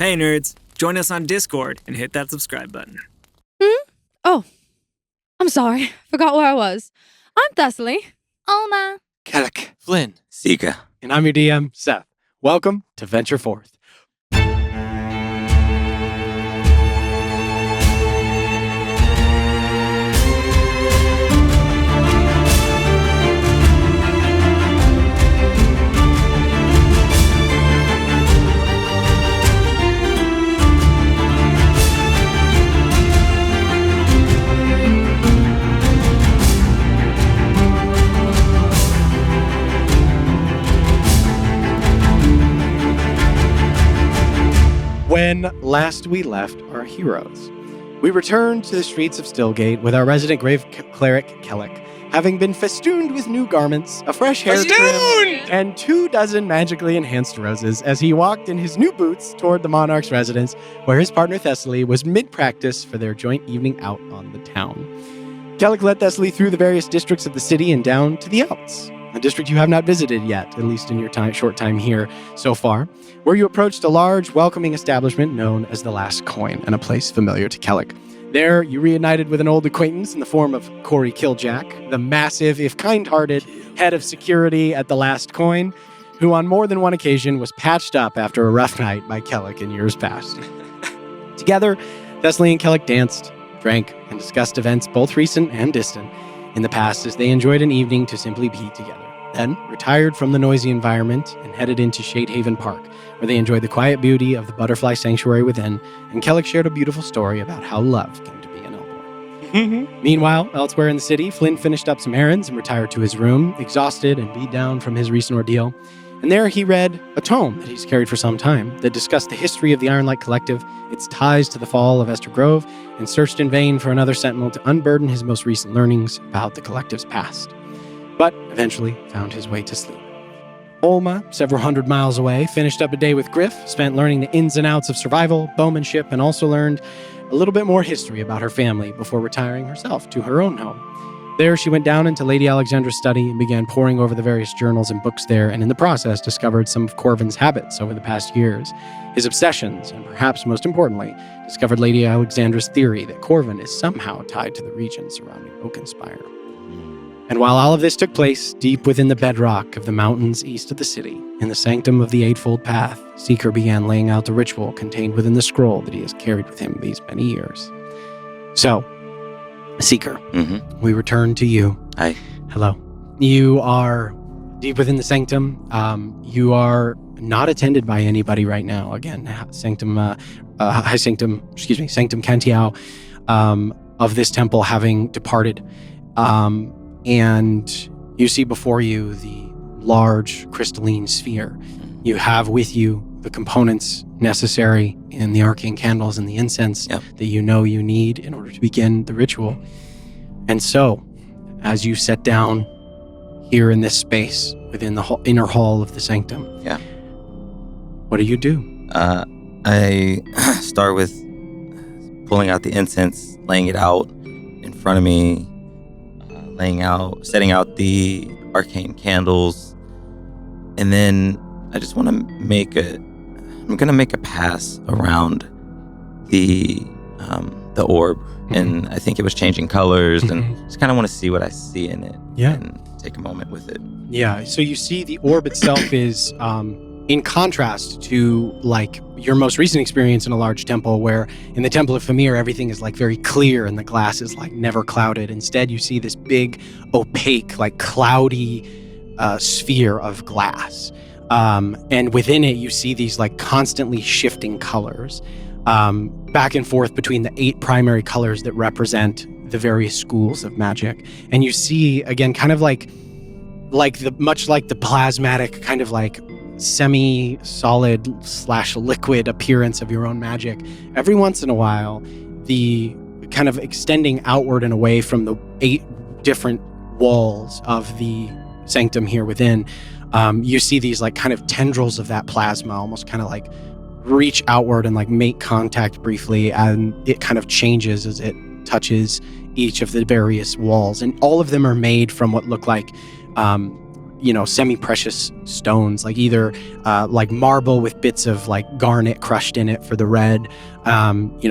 Hey nerds, join us on Discord and hit that subscribe button. Oh, I'm sorry. Forgot where I was. I'm Thessaly. Alma. Kellic. Flynn. Sika. And I'm your DM, Seth. Welcome to Venture Forth. When last we left our heroes, we returned to the streets of Stillgate with our resident grave cleric, Kellic, having been festooned with new garments, a fresh hair trim, and 24 magically enhanced roses as he walked in his new boots toward the Monarch's residence, where his partner Thessaly was mid-practice for their joint evening out on the town. Kellic led Thessaly through the various districts of the city and down to the Alps, a district you have not visited yet, at least in your short time here so far, where you approached a large, welcoming establishment known as the Last Coin, and a place familiar to Kellic. There, you reunited with an old acquaintance in the form of Corey Killjack, the massive, if kind-hearted, head of security at the Last Coin, who on more than one occasion was patched up after a rough night by Kellic in years past. Together, Thessaly and Kellic danced, drank, and discussed events both recent and distant in the past as they enjoyed an evening to simply be together. Then retired from the noisy environment and headed into Shadehaven Park, where they enjoyed the quiet beauty of the butterfly sanctuary within, and Kellic shared a beautiful story about how love came to be in Elbor. Meanwhile, elsewhere in the city, Flynn finished up some errands and retired to his room, exhausted and beat down from his recent ordeal. And there he read a tome that he's carried for some time that discussed the history of the Ironlight Collective, its ties to the fall of Esther Grove, and searched in vain for another sentinel to unburden his most recent learnings about the Collective's past. But eventually found his way to sleep. Olma, several hundred miles away, finished up a day with Griff, spent learning the ins and outs of survival, bowmanship, and also learned a little bit more history about her family before retiring herself to her own home. There, she went down into Lady Alexandra's study and began poring over the various journals and books there, and in the process discovered some of Corvin's habits over the past years, his obsessions, and perhaps most importantly, discovered Lady Alexandra's theory that Corvin is somehow tied to the region surrounding Oakenspire. And while all of this took place deep within the bedrock of the mountains east of the city, in the sanctum of the Eightfold Path, Seeker began laying out the ritual contained within the scroll that he has carried with him these many years. So, Seeker, we return to you. Hi. Hello. You are deep within the sanctum. You are not attended by anybody right now. Again, Sanctum Cantiao of this temple having departed. And you see before you the large crystalline sphere. You have with you the components necessary in the arcane candles and the incense that you know you need in order to begin the ritual. And so, as you sit down here in this space within the inner hall of the sanctum, what do you do? I start with pulling out the incense, laying it out in front of me, setting out the arcane candles, and then I just want to I'm gonna make a pass around the orb, and I think it was changing colors, and just kind of want to see what I see in it, and take a moment with it. Yeah. So you see, the orb itself is in contrast to like your most recent experience in a large temple, where in the Temple of Famir everything is like very clear and the glass is like never clouded. Instead, you see this big, opaque, like cloudy sphere of glass. And within it, you see these like constantly shifting colors, back and forth between the 8 primary colors that represent the various schools of magic. And you see, again, kind of much like the plasmatic kind of like semi-solid / liquid appearance of your own magic. Every once in a while, the kind of extending outward and away from the 8 different walls of the sanctum here within, you see these like kind of tendrils of that plasma almost kind of like reach outward and like make contact briefly, and it kind of changes as it touches each of the various walls. And all of them are made from what look like semi-precious stones, like either like marble with bits of like garnet crushed in it for the red,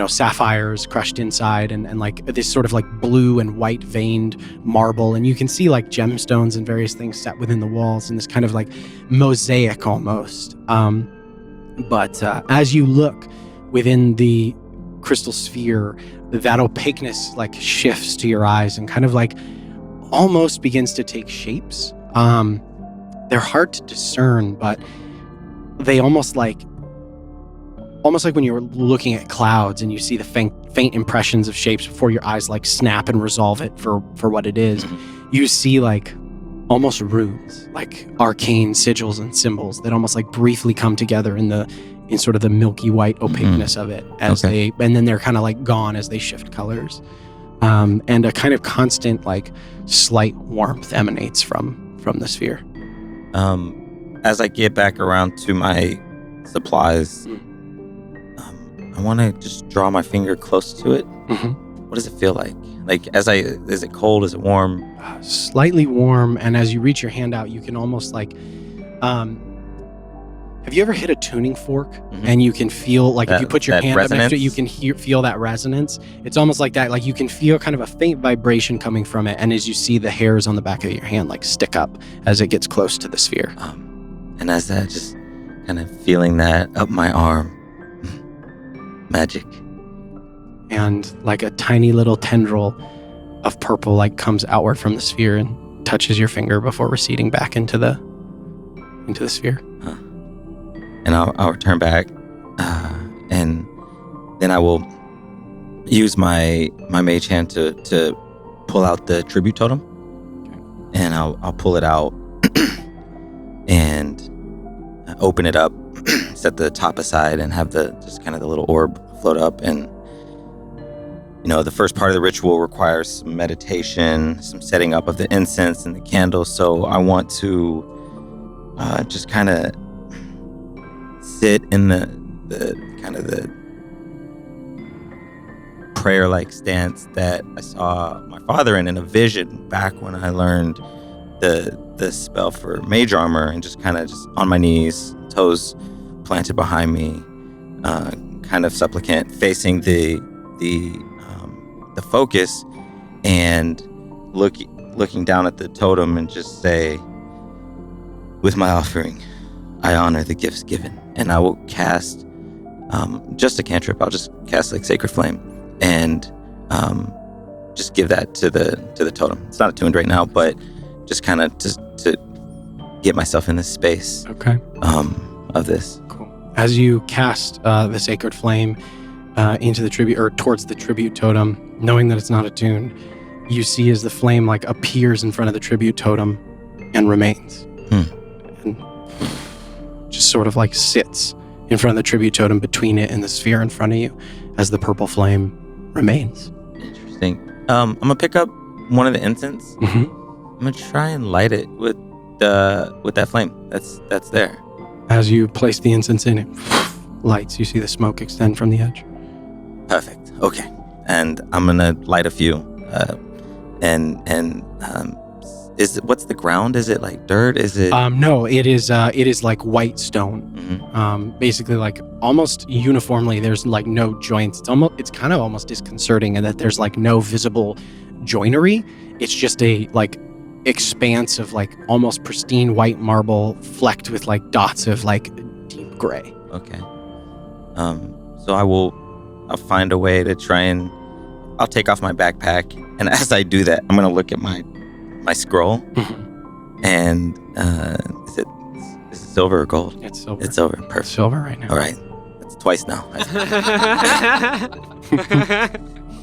sapphires crushed inside, and like this sort of like blue and white veined marble. And you can see like gemstones and various things set within the walls in this kind of like mosaic almost. But as you look within the crystal sphere, that opaqueness like shifts to your eyes and kind of like almost begins to take shapes. They're hard to discern, but they almost like when you're looking at clouds and you see the faint impressions of shapes before your eyes like snap and resolve it for what it is. You see like almost runes, like arcane sigils and symbols that almost like briefly come together in sort of the milky white opaqueness of it and then they're kind of like gone as they shift colors. And a kind of constant like slight warmth emanates from the sphere. As I get back around to my supplies, I want to just draw my finger close to it. What does it feel like? Like is it cold? Is it warm? Slightly warm, and as you reach your hand out, you can almost like, have you ever hit a tuning fork and you can feel like if you put your hand up next to it, you can feel that resonance? It's almost like that. Like you can feel kind of a faint vibration coming from it, and as you see the hairs on the back of your hand like stick up as it gets close to the sphere. And as that, just kind of feeling that up my arm, magic. And like a tiny little tendril of purple like comes outward from the sphere and touches your finger before receding back into the sphere. And I'll return back, and then I will use my mage hand to pull out the tribute totem, and I'll pull it out and open it up, set the top aside, and have the little orb float up. And the first part of the ritual requires some meditation, some setting up of the incense and the candles. So I want to just kind of sit in the prayer-like stance that I saw my father in a vision back when I learned the spell for mage armor, and just kind of just on my knees, toes planted behind me, kind of supplicant, facing the focus, and looking down at the totem, and just say, with my offering, I honor the gifts given. And I will cast just a cantrip. I'll just cast like Sacred Flame, and just give that to the totem. It's not attuned right now, but just kind of to get myself in this space. Of this. Cool. As you cast the Sacred Flame into the tribute, or towards the tribute totem, knowing that it's not attuned, you see as the flame like appears in front of the tribute totem and remains. And just sort of like sits in front of the tribute totem between it and the sphere in front of you as the purple flame remains. Interesting. I'm gonna pick up one of the incense. I'm gonna try and light it with that flame that's there. As you place the incense in, it lights. You see the smoke extend from the edge. Perfect. Okay. And I'm gonna light a few. What's the ground? Is it like dirt? Is it? No, it is like white stone. Basically, like almost uniformly, there's like no joints. It's kind of almost disconcerting in that there's like no visible joinery. It's just a like expanse of like almost pristine white marble flecked with like dots of like deep gray. Okay. So I'll find a way to try and I'll take off my backpack, and as I do that, I'm gonna look at my scroll, and is it silver or gold? It's silver. It's silver. Perfect. It's silver right now. All right. That's twice now.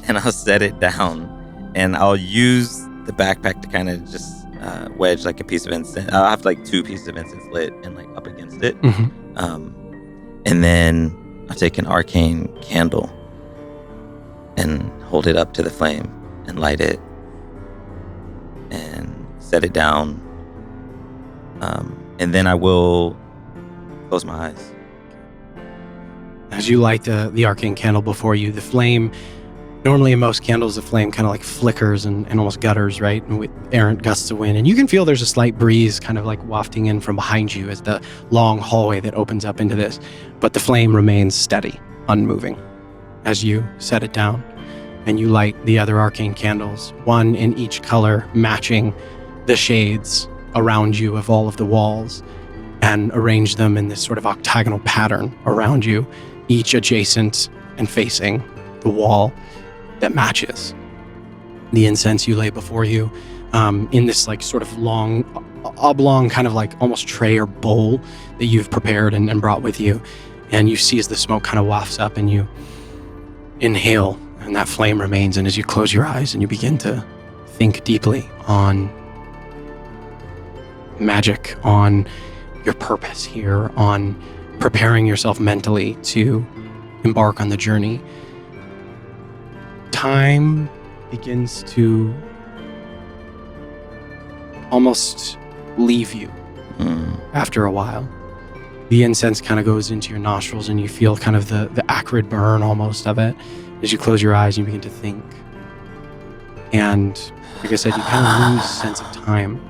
And I'll set it down, and I'll use the backpack to kind of just wedge like a piece of incense. I'll have like 2 pieces of incense lit and like up against it. And then I'll take an arcane candle and hold it up to the flame and light it and set it down. And then I will close my eyes. As you light the arcane candle before you, the flame Normally in most candles, the flame kind of like flickers and almost gutters, right? And with errant gusts of wind. And you can feel there's a slight breeze kind of like wafting in from behind you as the long hallway that opens up into this. But the flame remains steady, unmoving, as you set it down. And you light the other arcane candles, one in each color, matching the shades around you of all of the walls, and arrange them in this sort of octagonal pattern around you, each adjacent and facing the wall that matches. The incense you lay before you in this like sort of long, oblong kind of like almost tray or bowl that you've prepared and brought with you. And you see as the smoke kind of wafts up and you inhale and that flame remains. And as you close your eyes and you begin to think deeply on magic, on your purpose here, on preparing yourself mentally to embark on the journey, time begins to almost leave you after a while. The incense kind of goes into your nostrils and you feel kind of the acrid burn almost of it as you close your eyes and you begin to think. And like I said, you kind of lose sense of time.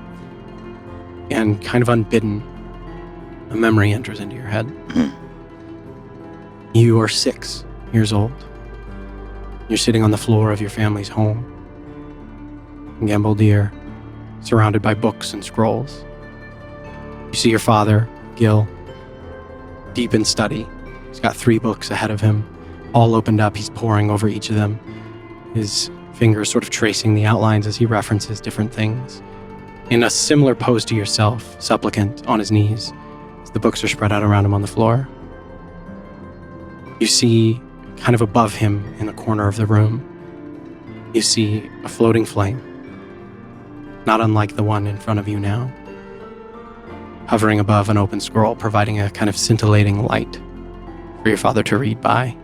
And kind of unbidden, a memory enters into your head. You are 6 years old. You're sitting on the floor of your family's home in Gambeldir, surrounded by books and scrolls. You see your father, Gil, deep in study. He's got 3 books ahead of him, all opened up. He's poring over each of them, his fingers sort of tracing the outlines as he references different things. In a similar pose to yourself, supplicant on his knees, as the books are spread out around him on the floor. You see, kind of above him in the corner of the room, you see a floating flame, not unlike the one in front of you now, hovering above an open scroll, providing a kind of scintillating light for your father to read by.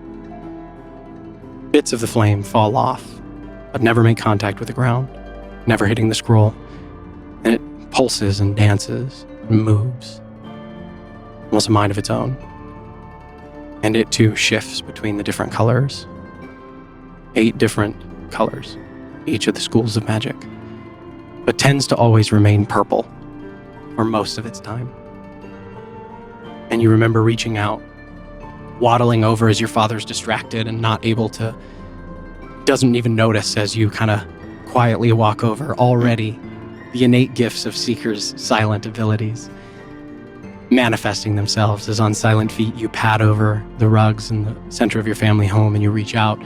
Bits of the flame fall off, but never make contact with the ground, never hitting the scroll, and it pulses and dances and moves, almost a mind of its own. And it too shifts between the different colors. 8 different colors, each of the schools of magic, but tends to always remain purple for most of its time. And you remember reaching out, waddling over as your father's distracted and not able to, doesn't even notice as you kind of quietly walk over. Already, the innate gifts of Seeker's silent abilities manifesting themselves as on silent feet you pad over the rugs in the center of your family home and you reach out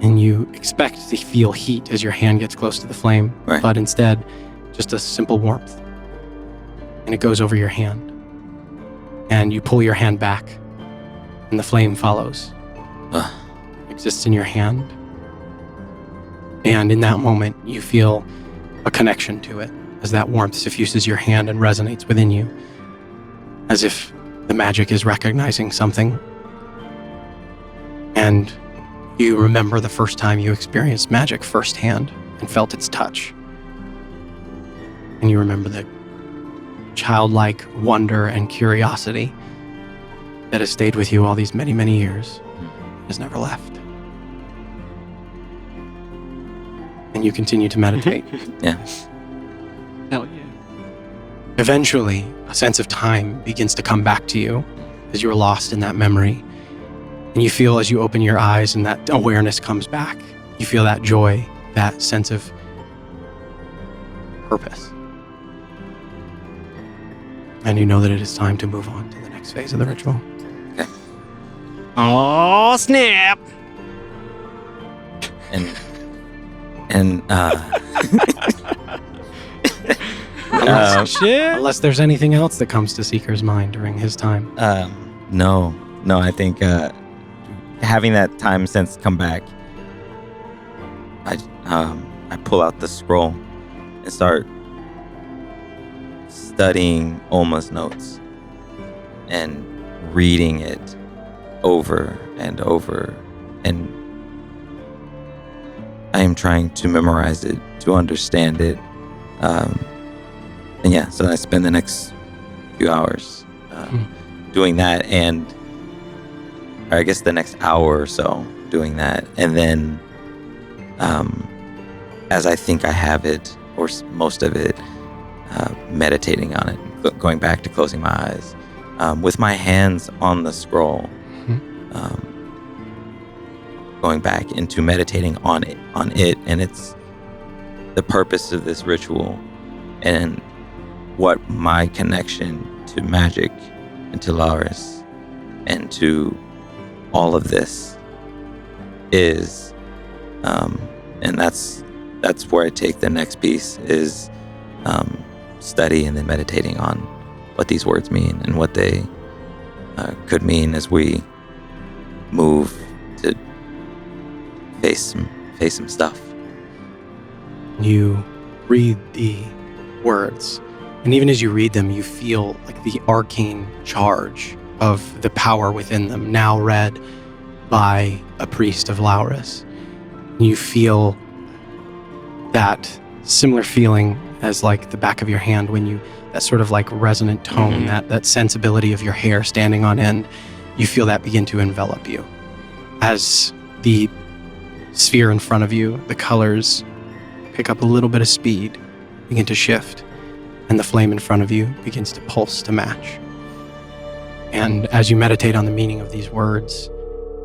and you expect to feel heat as your hand gets close to the flame, right. But instead just a simple warmth, and it goes over your hand and you pull your hand back and the flame follows, exists in your hand, and in that moment you feel a connection to it as that warmth suffuses your hand and resonates within you, as if the magic is recognizing something. And you remember the first time you experienced magic firsthand and felt its touch. And you remember the childlike wonder and curiosity that has stayed with you all these many, many years, has never left. And you continue to meditate. Yeah. Hell yeah. Eventually, a sense of time begins to come back to you as you're lost in that memory. And you feel as you open your eyes and that awareness comes back, you feel that joy, that sense of purpose. And you know that it is time to move on to the next phase of the ritual. Okay. Oh, snap! And Shit. Unless there's anything else that comes to Seeker's mind during his time. no, I think having that time sense come back, I pull out the scroll and start studying Olma's notes and reading it over and over, and I am trying to memorize it, to understand it. And yeah, so I spend the next few hours doing that, and I guess the next hour or so doing that. And then, as I think I have it, or most of it, meditating on it, going back to closing my eyes, with my hands on the scroll, going back into meditating on it, and it's the purpose of this ritual, and what my connection to magic and to Laris and to all of this is, and that's where I take the next piece is study and then meditating on what these words mean and what they could mean as we move to face some stuff. You read the words, and even as you read them, you feel like the arcane charge of the power within them, now read by a priest of Laurus. You feel that similar feeling as like the back of your hand when you, that sort of like resonant tone, that sensibility of your hair standing on end, you feel that begin to envelop you. As the sphere in front of you, the colors pick up a little bit of speed, begin to shift, and the flame in front of you begins to pulse to match. And as you meditate on the meaning of these words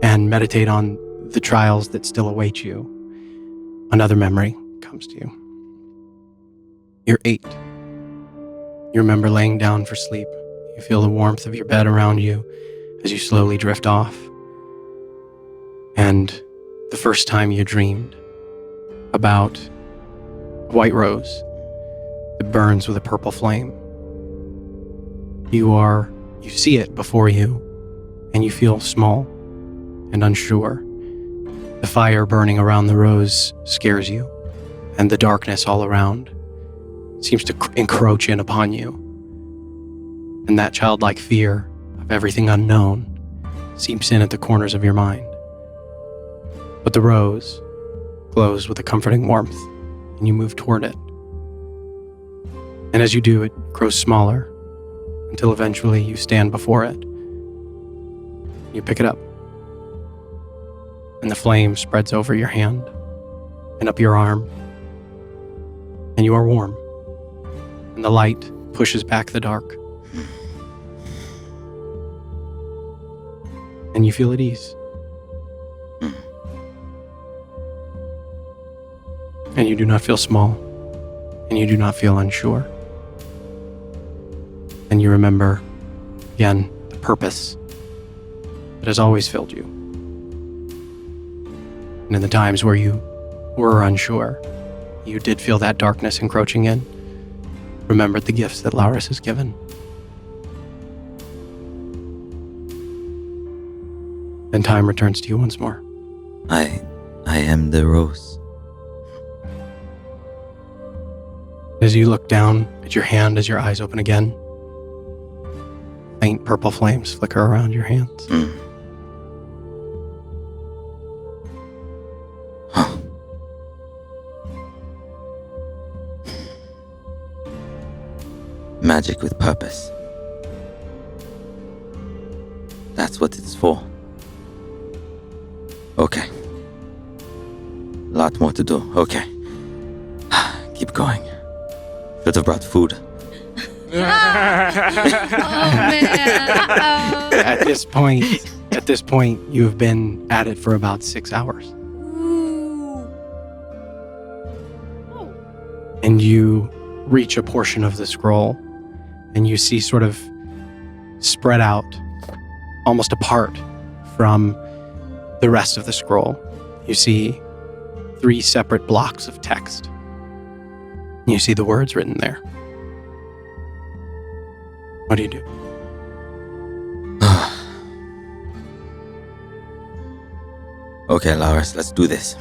and meditate on the trials that still await you, another memory comes to you. You're 8. You remember laying down for sleep. You feel the warmth of your bed around you as you slowly drift off. And the first time you dreamed about a white rose that burns with a purple flame. You see it before you, and you feel small and unsure. The fire burning around the rose scares you, and the darkness all around seems to encroach in upon you. And that childlike fear of everything unknown seeps in at the corners of your mind. But the rose glows with a comforting warmth, and you move toward it. And as you do, it grows smaller until eventually you stand before it. You pick it up, and the flame spreads over your hand and up your arm, and you are warm, and the light pushes back the dark, and you feel at ease. And you do not feel small, and you do not feel unsure. And you remember, again, the purpose that has always filled you. And in the times where you were unsure, you did feel that darkness encroaching in, remembered the gifts that Laurus has given. Then time returns to you once more. I am the rose. As you look down at your hand, as your eyes open again, faint purple flames flicker around your hands. Magic with purpose. That's what it's for. Okay. Lot more to do. Okay. Keep going. Should have brought food. Oh man. Uh-oh. At this point, you have been at it for about 6 hours. Ooh. Oh. And you reach a portion of the scroll, and you see sort of spread out, almost apart from the rest of the scroll. You see 3 separate blocks of text. You see the words written there. What do you do? Okay, Laurus, let's do this.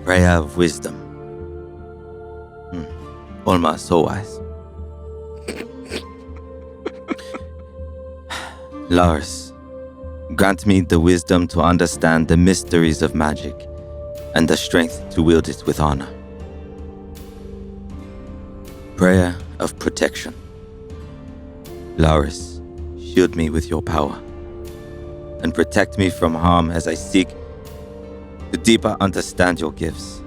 Prayer of wisdom. Olma, so wise. Laurus, grant me the wisdom to understand the mysteries of magic and the strength to wield it with honor. Prayer of protection. Laurus, shield me with your power and protect me from harm as I seek to deeper understand your gifts.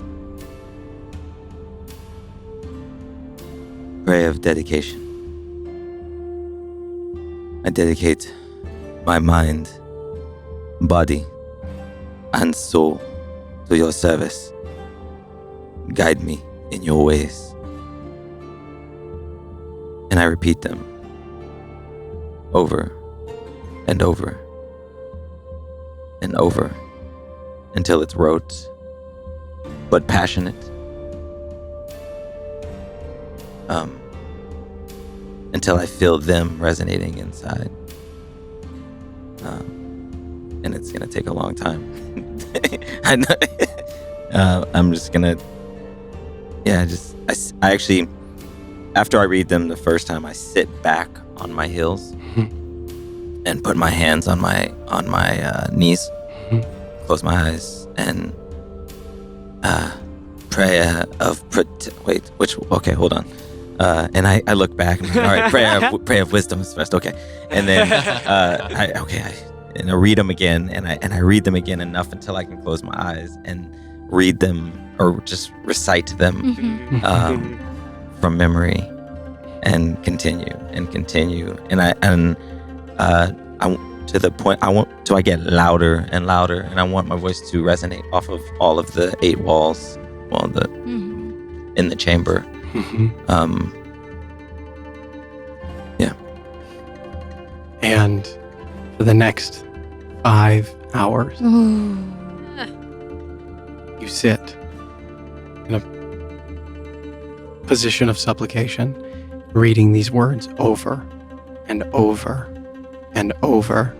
Prayer of dedication. I dedicate my mind, body, and soul to your service. Guide me in your ways. And I repeat them over and over and over until it's rote but passionate. Until I feel them resonating inside. And it's gonna take a long time. I know. I'm just gonna, I actually, after I read them the first time, I sit back on my heels and put my hands on my knees, close my eyes, and prayer of hold on. And I look back and all right, prayer of wisdom is first, okay. And then I read them again, and I read them again enough until I can close my eyes and read them or just recite them from memory, and continue, and I to the point I get louder and louder, and I want my voice to resonate off of all of the 8 walls, in the chamber. And for the next 5 hours, you sit in a position of supplication, reading these words over and over and over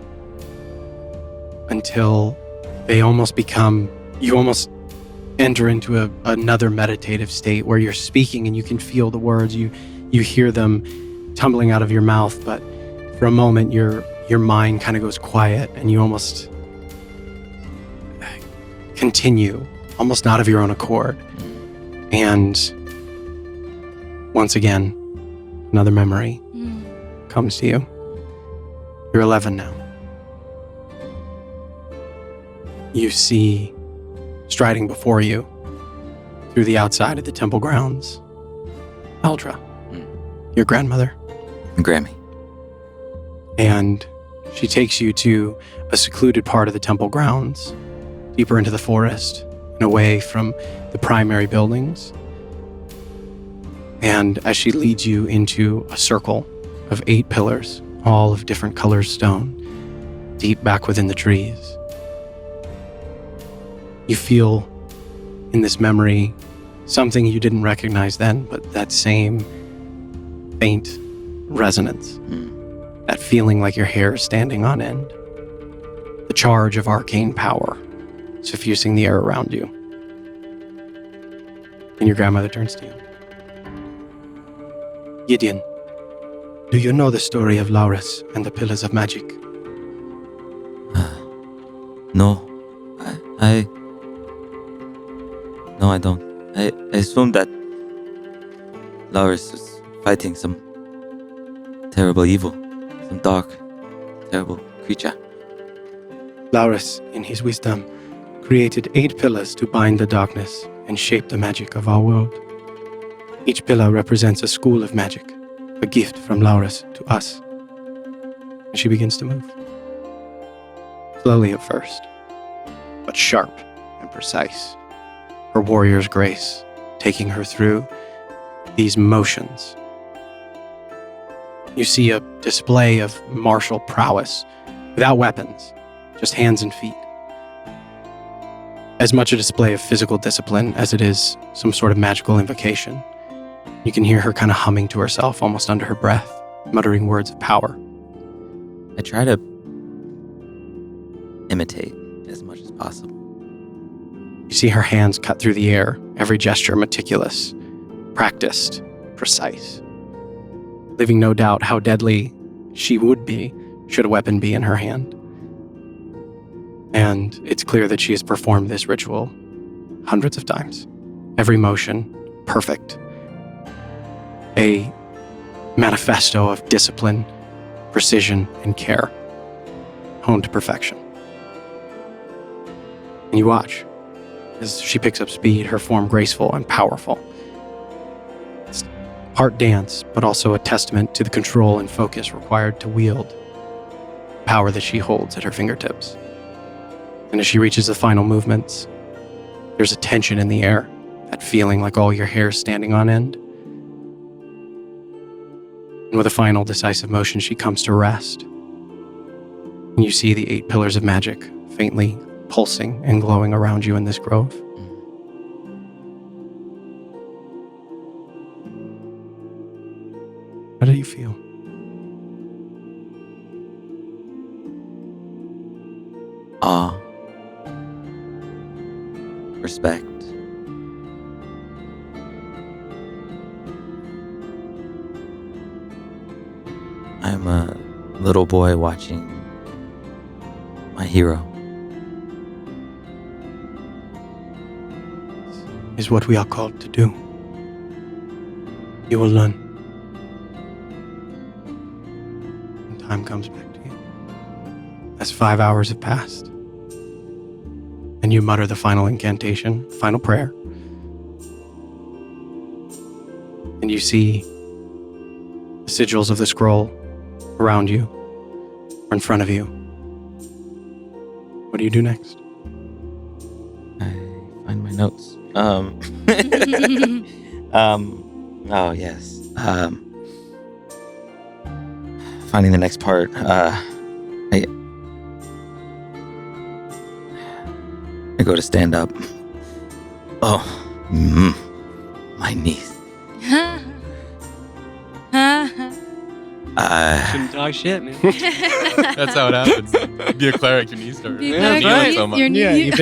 until they almost become, you almost enter into another meditative state where you're speaking and you can feel the words, you hear them tumbling out of your mouth, but for a moment your mind kind of goes quiet and you almost continue, almost not of your own accord. And once again, another memory comes to you. You're 11 now. You see, striding before you through the outside of the temple grounds, Eldra, your grandmother. Grammy. And she takes you to a secluded part of the temple grounds, deeper into the forest and away from the primary buildings. And as she leads you into a circle of 8 pillars, all of different colors stone, deep back within the trees, you feel in this memory something you didn't recognize then, but that same faint resonance, that feeling like your hair is standing on end, the charge of arcane power suffusing the air around you. And your grandmother turns to you. Gideon, do you know the story of Laurus and the Pillars of Magic? No. No, I don't. I assume that Laurus is fighting some terrible evil, some dark, terrible creature. Laurus, in his wisdom, created 8 pillars to bind the darkness and shape the magic of our world. Each pillar represents a school of magic, a gift from Laurus to us. And she begins to move. Slowly at first, but sharp and precise. Her warrior's grace taking her through these motions. You see a display of martial prowess without weapons, just hands and feet. As much a display of physical discipline as it is some sort of magical invocation. You can hear her kind of humming to herself almost under her breath, muttering words of power. I try to imitate as much as possible. You see her hands cut through the air, every gesture meticulous, practiced, precise, leaving no doubt how deadly she would be should a weapon be in her hand. And it's clear that she has performed this ritual hundreds of times. Every motion, perfect. A manifesto of discipline, precision, and care, honed to perfection. And you watch as she picks up speed, her form graceful and powerful. It's part dance, but also a testament to the control and focus required to wield the power that she holds at her fingertips. And as she reaches the final movements, there's a tension in the air, that feeling like all your hair is standing on end. And with a final decisive motion, she comes to rest. And you see the 8 pillars of magic faintly pulsing and glowing around you in this grove. How do you feel? Awe. Respect. I'm a little boy watching my hero. Is what we are called to do. You will learn. When time comes back to you. As 5 hours have passed, and you mutter the final incantation, final prayer, and you see the sigils of the scroll around you or in front of you. What do you do next? I find my notes. Oh yes. Finding the next part. I go to stand up. Oh, my knees. Shouldn't talk shit, man. That's how it happens. Be a cleric, your knees start. Be a Yeah, cleric, right. your knees- your Yeah, knee- you've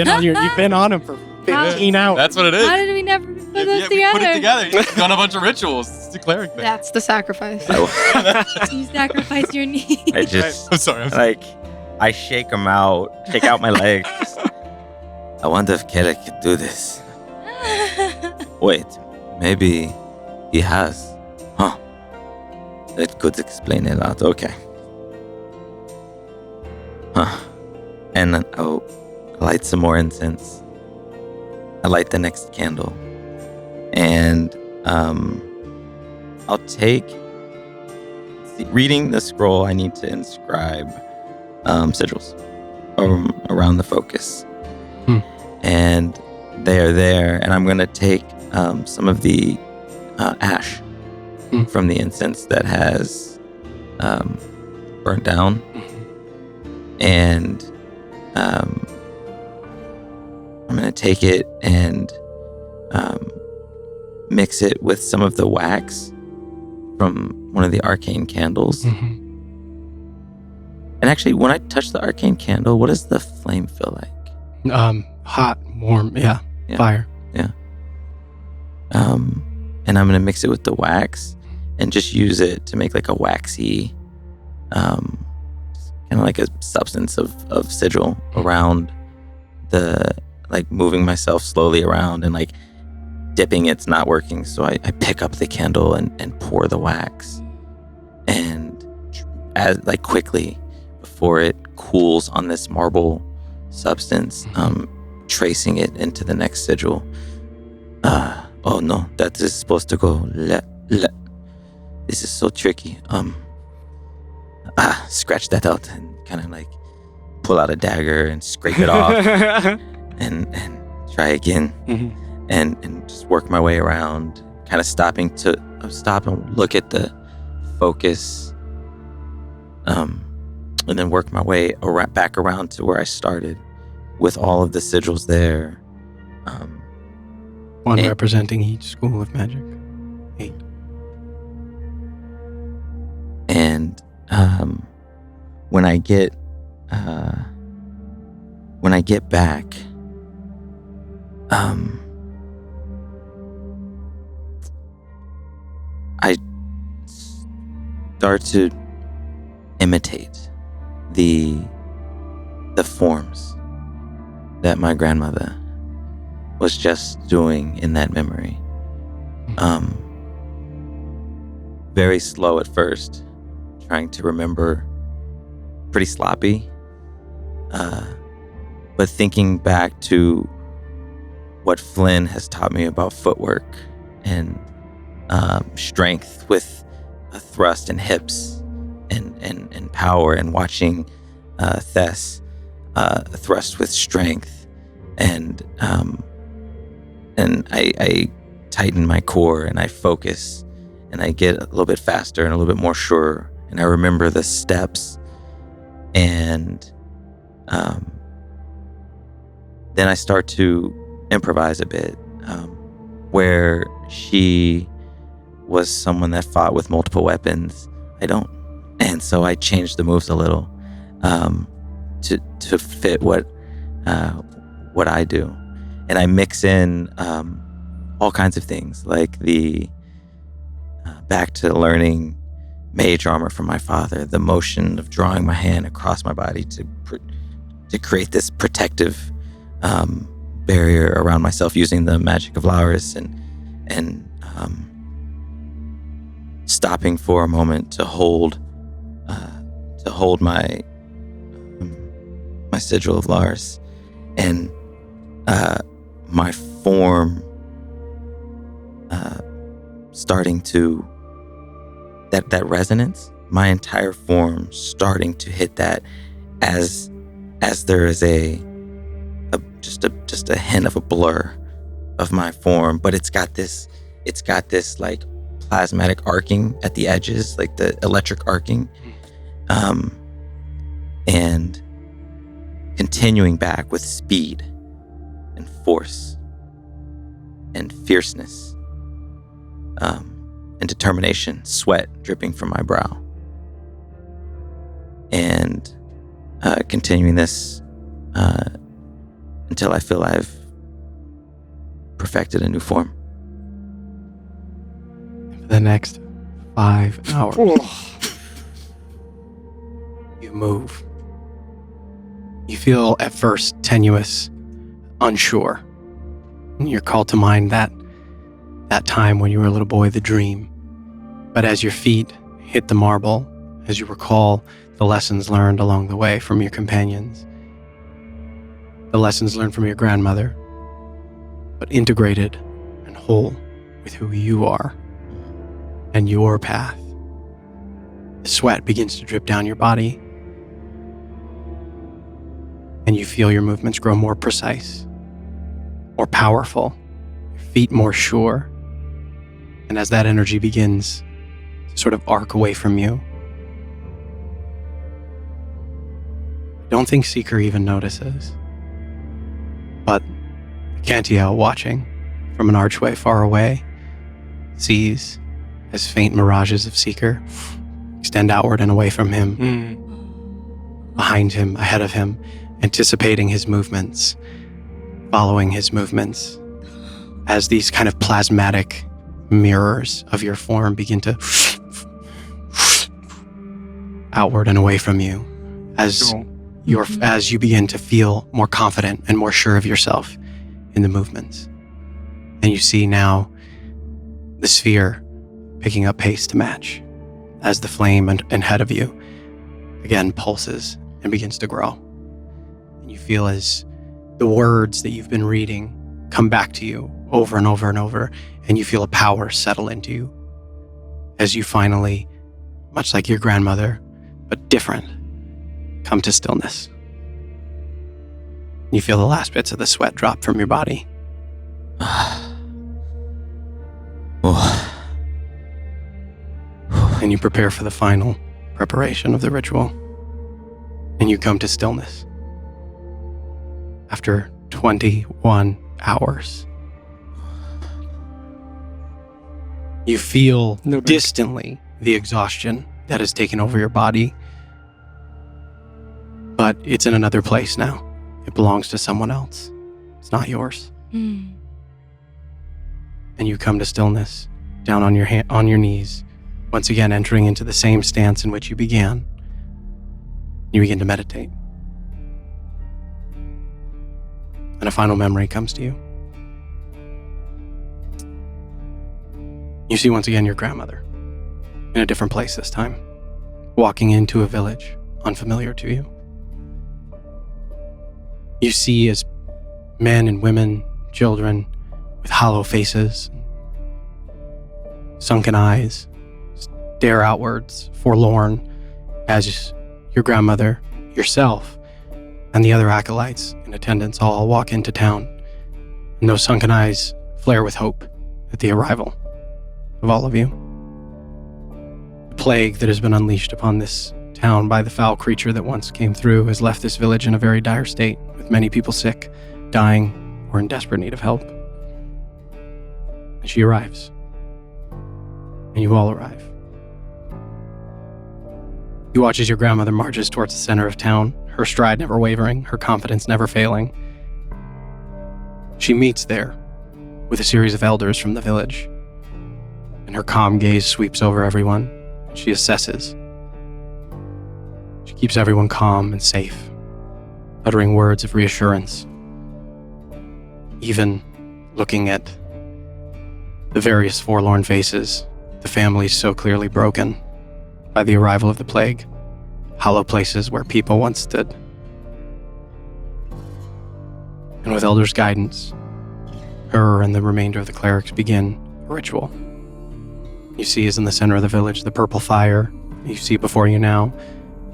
been on him for 15 hours. That's what it is. How did we never put Yeah, those we together? put it together. You've done a bunch of rituals. It's a cleric thing. That's the sacrifice. You sacrifice your knee. I just I'm sorry. I shake them out, shake out my legs. I wonder if Kelly could do this. Wait, maybe he has. Huh. That could explain a lot. Okay. Huh. And then I'll light some more incense. I light the next candle. And I'll take... reading the scroll, I need to inscribe sigils around the focus. And they are there. And I'm going to take some of the ash from the incense that has burnt down. And I'm going to take it and mix it with some of the wax from one of the arcane candles. And actually, when I touch the arcane candle, what does the flame feel like? Hot, warm, yeah. Fire. And I'm going to mix it with the wax and just use it to make like a waxy, kind of like a substance of sigil around like moving myself slowly around and like dipping it's not working. So I pick up the candle and pour the wax and as like quickly before it cools on this marble substance, tracing it into the next sigil. Oh no, that is supposed to go this is so tricky. Scratch that out and kind of like pull out a dagger and scrape it off and try again. And just work my way around, kind of stop and look at the focus, and then work my way back around to where I started with all of the sigils there. One representing each school of magic. 8. And when I get back, I start to imitate the forms that my grandmother was just doing in that memory. Very slow at first, trying to remember pretty sloppy. But thinking back to what Flynn has taught me about footwork and strength with a thrust and hips and power, and watching Thess thrust with strength, and I tighten my core and I focus and I get a little bit faster and a little bit more sure, and I remember the steps, and then I start to improvise a bit, where she was someone that fought with multiple weapons. I don't, and so I changed the moves a little to fit what I do, and I mix in all kinds of things, like the back to learning mage armor from my father, the motion of drawing my hand across my body to create this protective barrier around myself using the magic of Lauris, and stopping for a moment to hold my sigil of Lauris, and my form starting to that resonance, my entire form starting to hit that as there is just a hint of a blur of my form, but it's got this like plasmatic arcing at the edges, like the electric arcing, and continuing back with speed and force and fierceness, and determination, sweat dripping from my brow, and continuing this until I feel I've perfected a new form. For the next 5 hours, you move. You feel at first tenuous, unsure. You're called to mind that time when you were a little boy, the dream. But as your feet hit the marble, as you recall the lessons learned along the way from your companions, the lessons learned from your grandmother, but integrated and whole with who you are and your path, the sweat begins to drip down your body, and you feel your movements grow more precise, more powerful, your feet more sure. And as that energy begins to sort of arc away from you, I don't think Seeker even notices, but Cantiel, watching from an archway far away, sees as faint mirages of Seeker extend outward and away from him, behind him, ahead of him, anticipating his movements, following his movements, as these kind of plasmatic mirrors of your form begin to outward and away from you, as you begin to feel more confident and more sure of yourself in the movements. And you see now the sphere picking up pace to match, as the flame and ahead of you again pulses and begins to grow. And you feel as the words that you've been reading come back to you over and over and over, and you feel a power settle into you as you finally, much like your grandmother, but different, come to stillness. You feel the last bits of the sweat drop from your body. And you prepare for the final preparation of the ritual. And you come to stillness. After 21 hours. You feel distantly the exhaustion that has taken over your body. But it's in another place now. It belongs to someone else. It's not yours. And you come to stillness, down on your knees, once again entering into the same stance in which you began. You begin to meditate. And a final memory comes to you. You see once again your grandmother, in a different place this time, walking into a village unfamiliar to you. You see as men and women, children with hollow faces, sunken eyes, stare outwards, forlorn, as your grandmother, yourself, and the other acolytes in attendance all walk into town, and those sunken eyes flare with hope at the arrival of all of you. The plague that has been unleashed upon this town by the foul creature that once came through has left this village in a very dire state, with many people sick, dying, or in desperate need of help. And she arrives. And you all arrive. You watch as your grandmother marches towards the center of town, her stride never wavering, her confidence never failing. She meets there with a series of elders from the village, and her calm gaze sweeps over everyone. She assesses. She keeps everyone calm and safe, uttering words of reassurance, even looking at the various forlorn faces, the families so clearly broken by the arrival of the plague, hollow places where people once stood. And with Elder's guidance, her and the remainder of the clerics begin a ritual. You see as in the center of the village, the purple fire you see before you now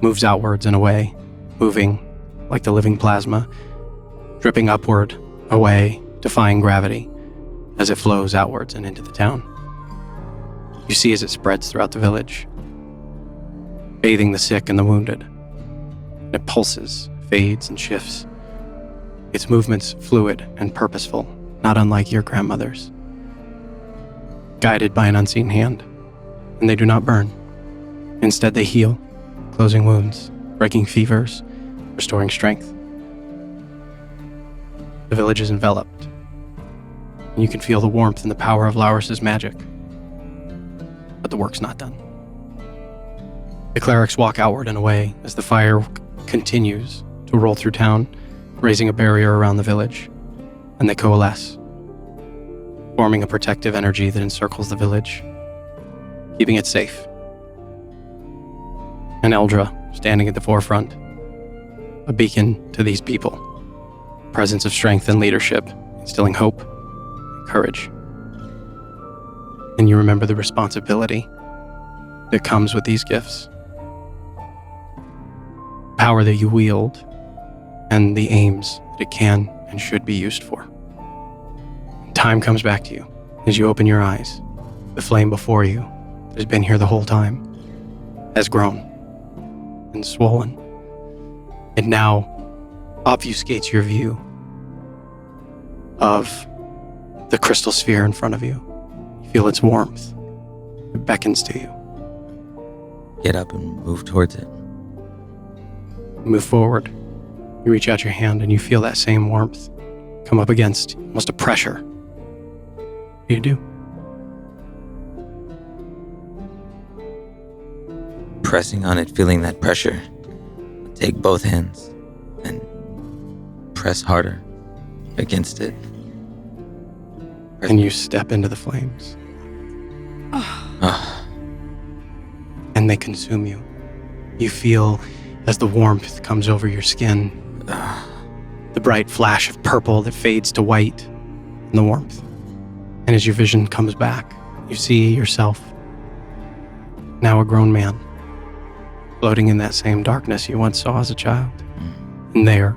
moves outwards and away, moving like the living plasma, dripping upward, away, defying gravity as it flows outwards and into the town. You see as it spreads throughout the village, bathing the sick and the wounded. And it pulses, fades, and shifts. Its movements fluid and purposeful, not unlike your grandmother's. Guided by an unseen hand, and they do not burn. Instead, they heal, closing wounds, breaking fevers, restoring strength. The village is enveloped, and you can feel the warmth and the power of Laurus's magic. But the work's not done. The clerics walk outward and away as the fire continues to roll through town, raising a barrier around the village, and they coalesce, forming a protective energy that encircles the village, keeping it safe. And Eldra, standing at the forefront, a beacon to these people, presence of strength and leadership, instilling hope and courage. And you remember the responsibility that comes with these gifts, power that you wield, and the aims that it can and should be used for. Time comes back to you as you open your eyes. The flame before you that has been here the whole time has grown and swollen. It now obfuscates your view of the crystal sphere in front of you. You feel its warmth. It beckons to you. Get up and move towards it. You move forward. You reach out your hand and you feel that same warmth come up against almost a pressure. What do you do? Pressing on it, feeling that pressure. Take both hands and press harder against it. And you step into the flames. And they consume you. You feel as the warmth comes over your skin, the bright flash of purple that fades to white in the warmth. And as your vision comes back, you see yourself, now a grown man, floating in that same darkness you once saw as a child. And there,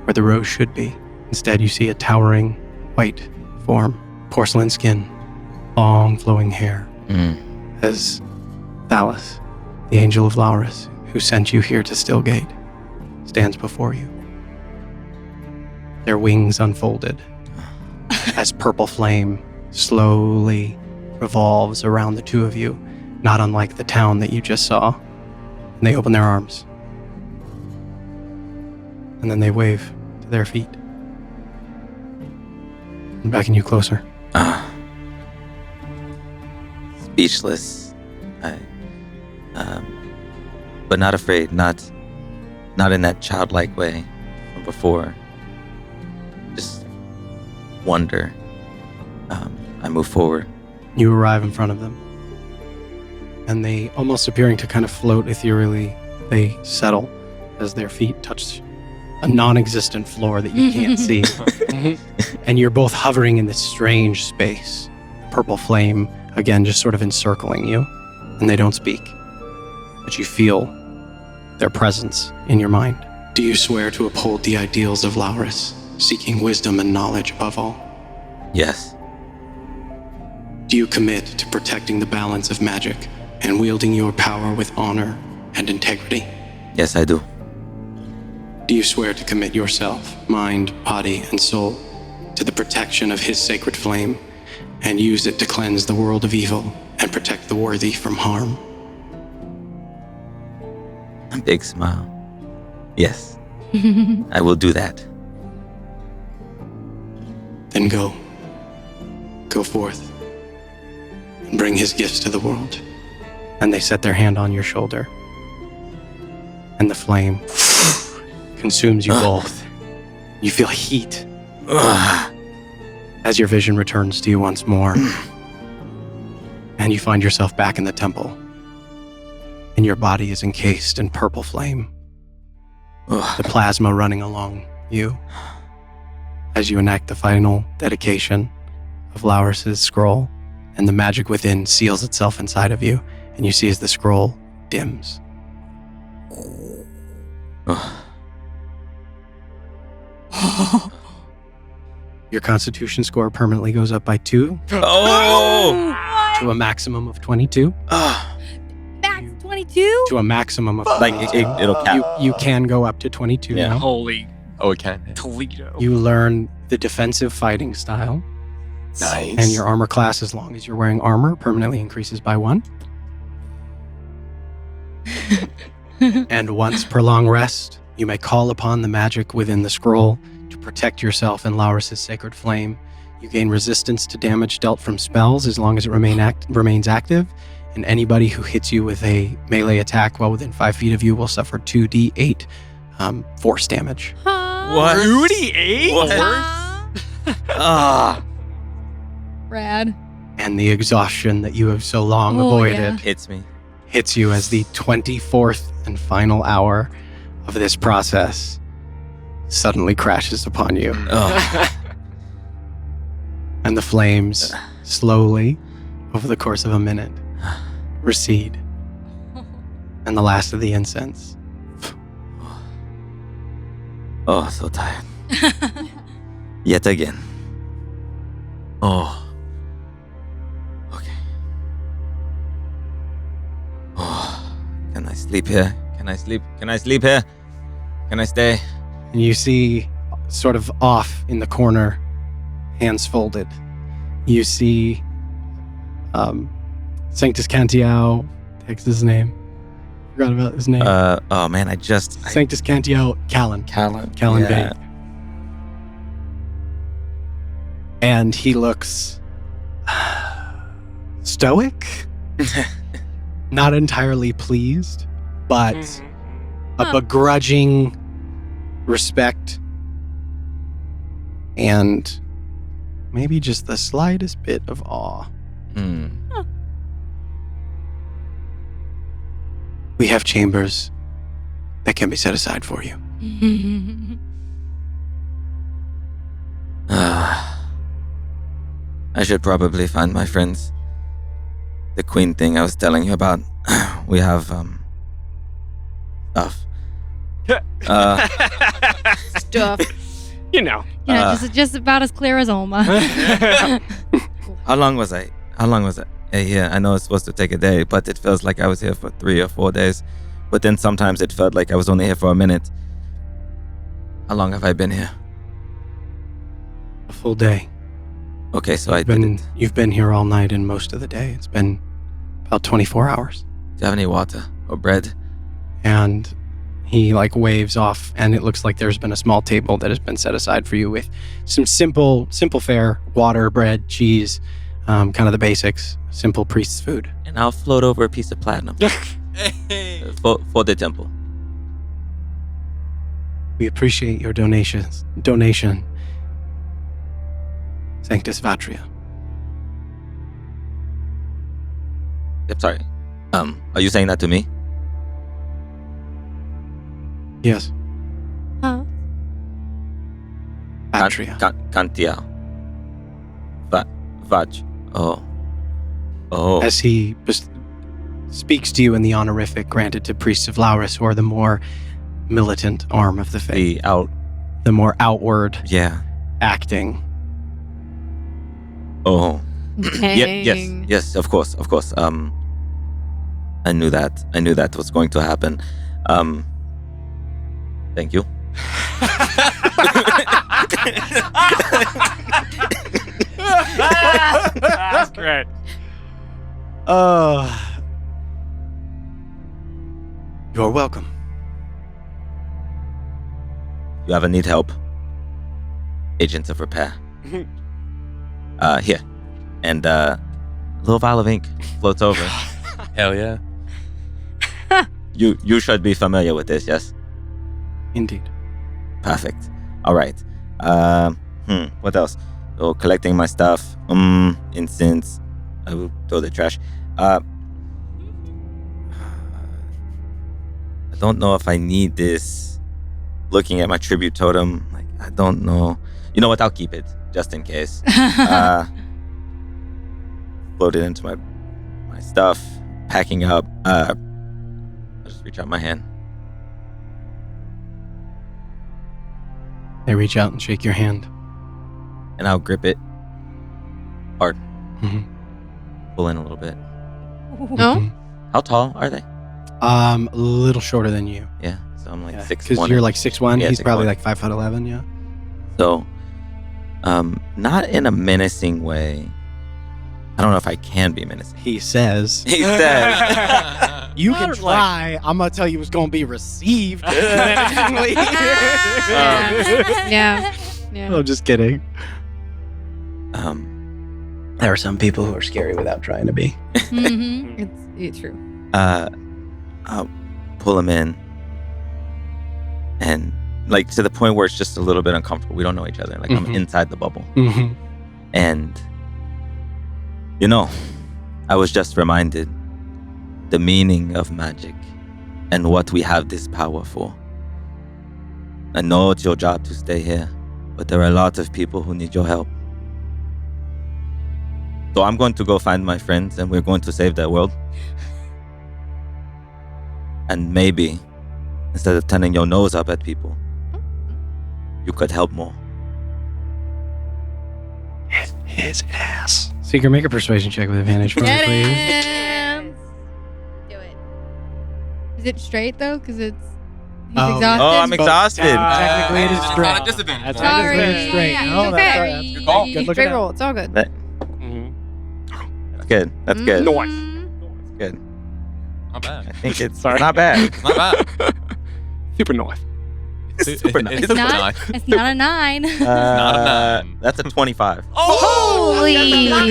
where the rose should be, instead you see a towering white form, porcelain skin, long flowing hair, as Thalas, the angel of Laurus, who sent you here to Stillgate, stands before you. Their wings unfolded as purple flame slowly revolves around the two of you, not unlike the town that you just saw. And they open their arms. And then they wave to their feet. And beckon you closer. Speechless. But not afraid, not in that childlike way from before. Just wonder. I move forward. You arrive in front of them. and they, almost appearing to kind of float ethereally, they settle as their feet touch a non-existent floor that you can't see. And you're both hovering in this strange space. Purple flame, again, just sort of encircling you. And they don't speak, but you feel their presence in your mind. Do you swear to uphold the ideals of Laurus, seeking wisdom and knowledge above all? Yes. Do you commit to protecting the balance of magic and wielding your power with honor and integrity? Yes, I do. Do you swear to commit yourself, mind, body, and soul to the protection of his sacred flame and use it to cleanse the world of evil and protect the worthy from harm? A big smile. Yes. I will do that. Then go. Go forth and bring his gifts to the world. And they set their hand on your shoulder. And the flame consumes you both. You feel heat as your vision returns to you once more. And you find yourself back in the temple. And your body is encased in purple flame. The plasma running along you as you enact the final dedication of Laurus's scroll, and the magic within seals itself inside of you, and you see as the scroll dims. Your constitution score permanently goes up by 2 Oh! to a maximum of 22. Max 22? To a maximum of Like, 22. it'll count. You can go up to 22 Yeah. now. Holy Oh, it can. Toledo. You learn the defensive fighting style, Nice. and your armor class, as long as you're wearing armor, permanently increases by 1. And once per long rest, you may call upon the magic within the scroll to protect yourself in Laurus's sacred flame. You gain resistance to damage dealt from spells as long as it remains active, and anybody who hits you with a melee attack while within 5 feet of you will suffer 2d8 force damage. What? 2d8? Ah, Rad. And the exhaustion that you have so long Oh, avoided yeah. hits me. hits you as the 24th and final hour of this process suddenly crashes upon you. Oh. And the flames slowly, over the course of a minute, recede. And the last of the incense. Oh, so tired. Yet again. Oh. Okay. Oh. Can I sleep here? Can I sleep? Can I sleep here? Can I stay? And you see, sort of off in the corner, hands folded, you see Sanctus Cantiao, takes his name. Forgot about his name. Oh man, I Sanctus Cantiao Callan. Callan Vane. And he looks stoic, not entirely pleased, but a begrudging respect and maybe just the slightest bit of awe. Hmm. We have chambers that can be set aside for you. I should probably find my friends. The queen thing I was telling you about. We have stuff. Stuff. You know. You know, just about as clear as Oma. How long was I here? I know it's supposed to take a day, but it feels like I was here for 3 or 4 days. But then sometimes it felt like I was only here for a minute. How long have I been here? A full day. Okay, so I did it. You've been here all night and most of the day. It's been about 24 hours. Do you have any water or bread? And he waves off, and it looks like there's been a small table that has been set aside for you with some simple fare: water, bread, cheese, kind of the basics, simple priest's food. And I'll float over a piece of platinum for the temple. We appreciate your donation, Sanctus Vatria. Yep, sorry. Are you saying that to me? Yes. Huh? Atria. Kantia. Vaj. Oh. As he speaks to you in the honorific granted to priests of Laurus, or the more militant arm of the faith, the more outward Yeah. acting. Oh. Dang. Yes. Of course. I knew that was going to happen. Thank you. That's great. You're welcome. You ever need help? Agents of repair. Here. And a little vial of ink floats over. Hell yeah. You should be familiar with this, yes? Indeed. Perfect. All right. What else? So collecting my stuff. Incense. I will throw the trash. I don't know if I need this. Looking at my tribute totem, like I don't know. You know what? I'll keep it just in case. Load it into my stuff. Packing up. I'll just reach out my hand. They reach out and shake your hand. And I'll grip it hard. Mhm. Pull in a little bit. No? Mhm. How tall are they? A little shorter than you. Yeah, so I'm like 6'1". Because you're like 6'1". Yeah, He's 6'1". probably like 5'11". Yeah. So, not in a menacing way. I don't know if I can be menacing. He says. He said, You can try. I'm gonna tell you it's gonna be received. menacingly. Yeah. I'm just kidding. um, There are some people who are scary without trying to be. Mm-hmm. It's true. I'll pull him in, and like to the point where it's just a little bit uncomfortable. We don't know each other. Like I'm Mhm. inside the bubble, Mm-hmm. and I was just reminded the meaning of magic and what we have this power for. I know it's your job to stay here, but there are a lot of people who need your help. So I'm going to go find my friends and we're going to save the world. And maybe, instead of turning your nose up at people, you could help more. His ass. Seeker, make a persuasion check with advantage for me, Get please. him! Do it. Is it straight though? Because he's Oh. exhausted. Oh, I'm exhausted. Technically, it is It's straight. not a disadvantage. That's Sorry. Sorry. technically straight. Yeah, No, it's that's okay. all right. Good call. Good looking Straight out. roll. It's all good. That- That's good. That's good. Nice. Mm. Good. Not bad. I think it's Sorry. not bad. Not bad. Super nice. Super nice. It's It's not. nice. It's not a 9. not a 9. That's a 25. Holy!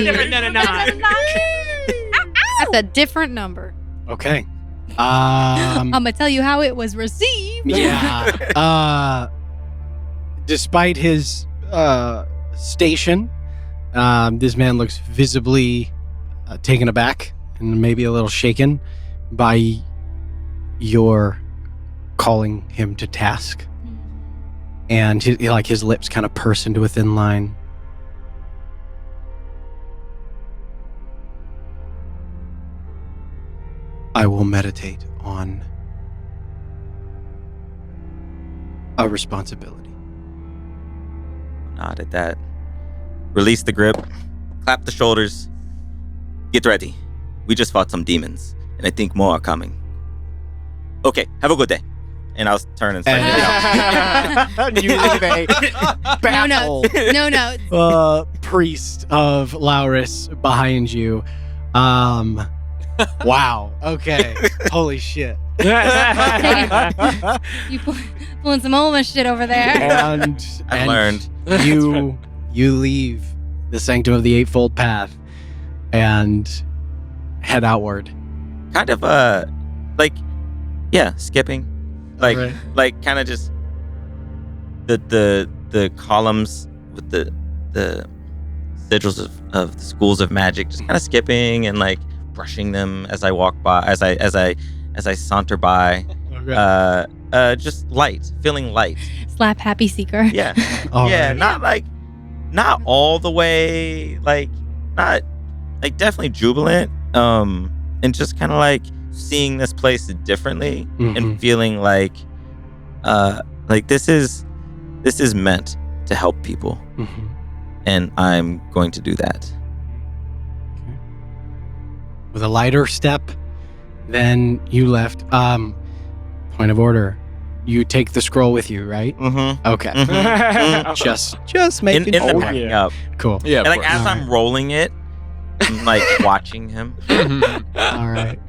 different than a 9. That's a different number. Okay. I'm gonna tell you how it was received. Yeah. Despite his station, this man looks visibly taken aback and maybe a little shaken by your calling him to task. And his lips kind of purse into a thin line. I will meditate on a responsibility. Nod at that. Release the grip. Clap the shoulders. Get ready. We just fought some demons, and I think more are coming. Okay, have a good day. And I'll turn and start. And you leave a baffled No notes. priest of Laurus behind you. Wow. Okay. Holy shit. You pulling some Olma shit over there. And I learned. you leave the Sanctum of the Eightfold Path and head outward. Kind of skipping. Right. Like kind of just the columns with the sigils of the schools of magic, just kind of skipping and like brushing them as I walk by, as I saunter by. Just light, feeling light. Slap happy seeker. Yeah. All Yeah, right. not all the way, not definitely jubilant. And just kind of seeing this place differently and feeling like this is meant to help people. And I'm going to do that. With a lighter step than you left. Point of order. You take the scroll with you, right? Mm-hmm. Okay. Just making In the sure. packing up. Cool. Yeah. And as I'm rolling it, I'm watching him. All right.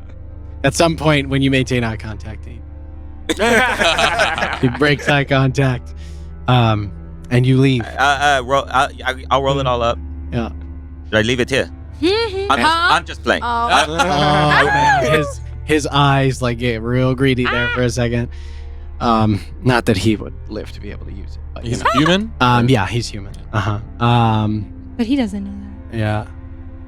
At some point when you maintain eye contact, he breaks eye contact. And you leave. I'll roll it all up. Yeah. Should I leave it here? I'm just playing. Oh. Oh man, his eyes get real greedy there for a second. Not that he would live to be able to use it, but He's human? yeah, he's human. But he doesn't know that. Yeah.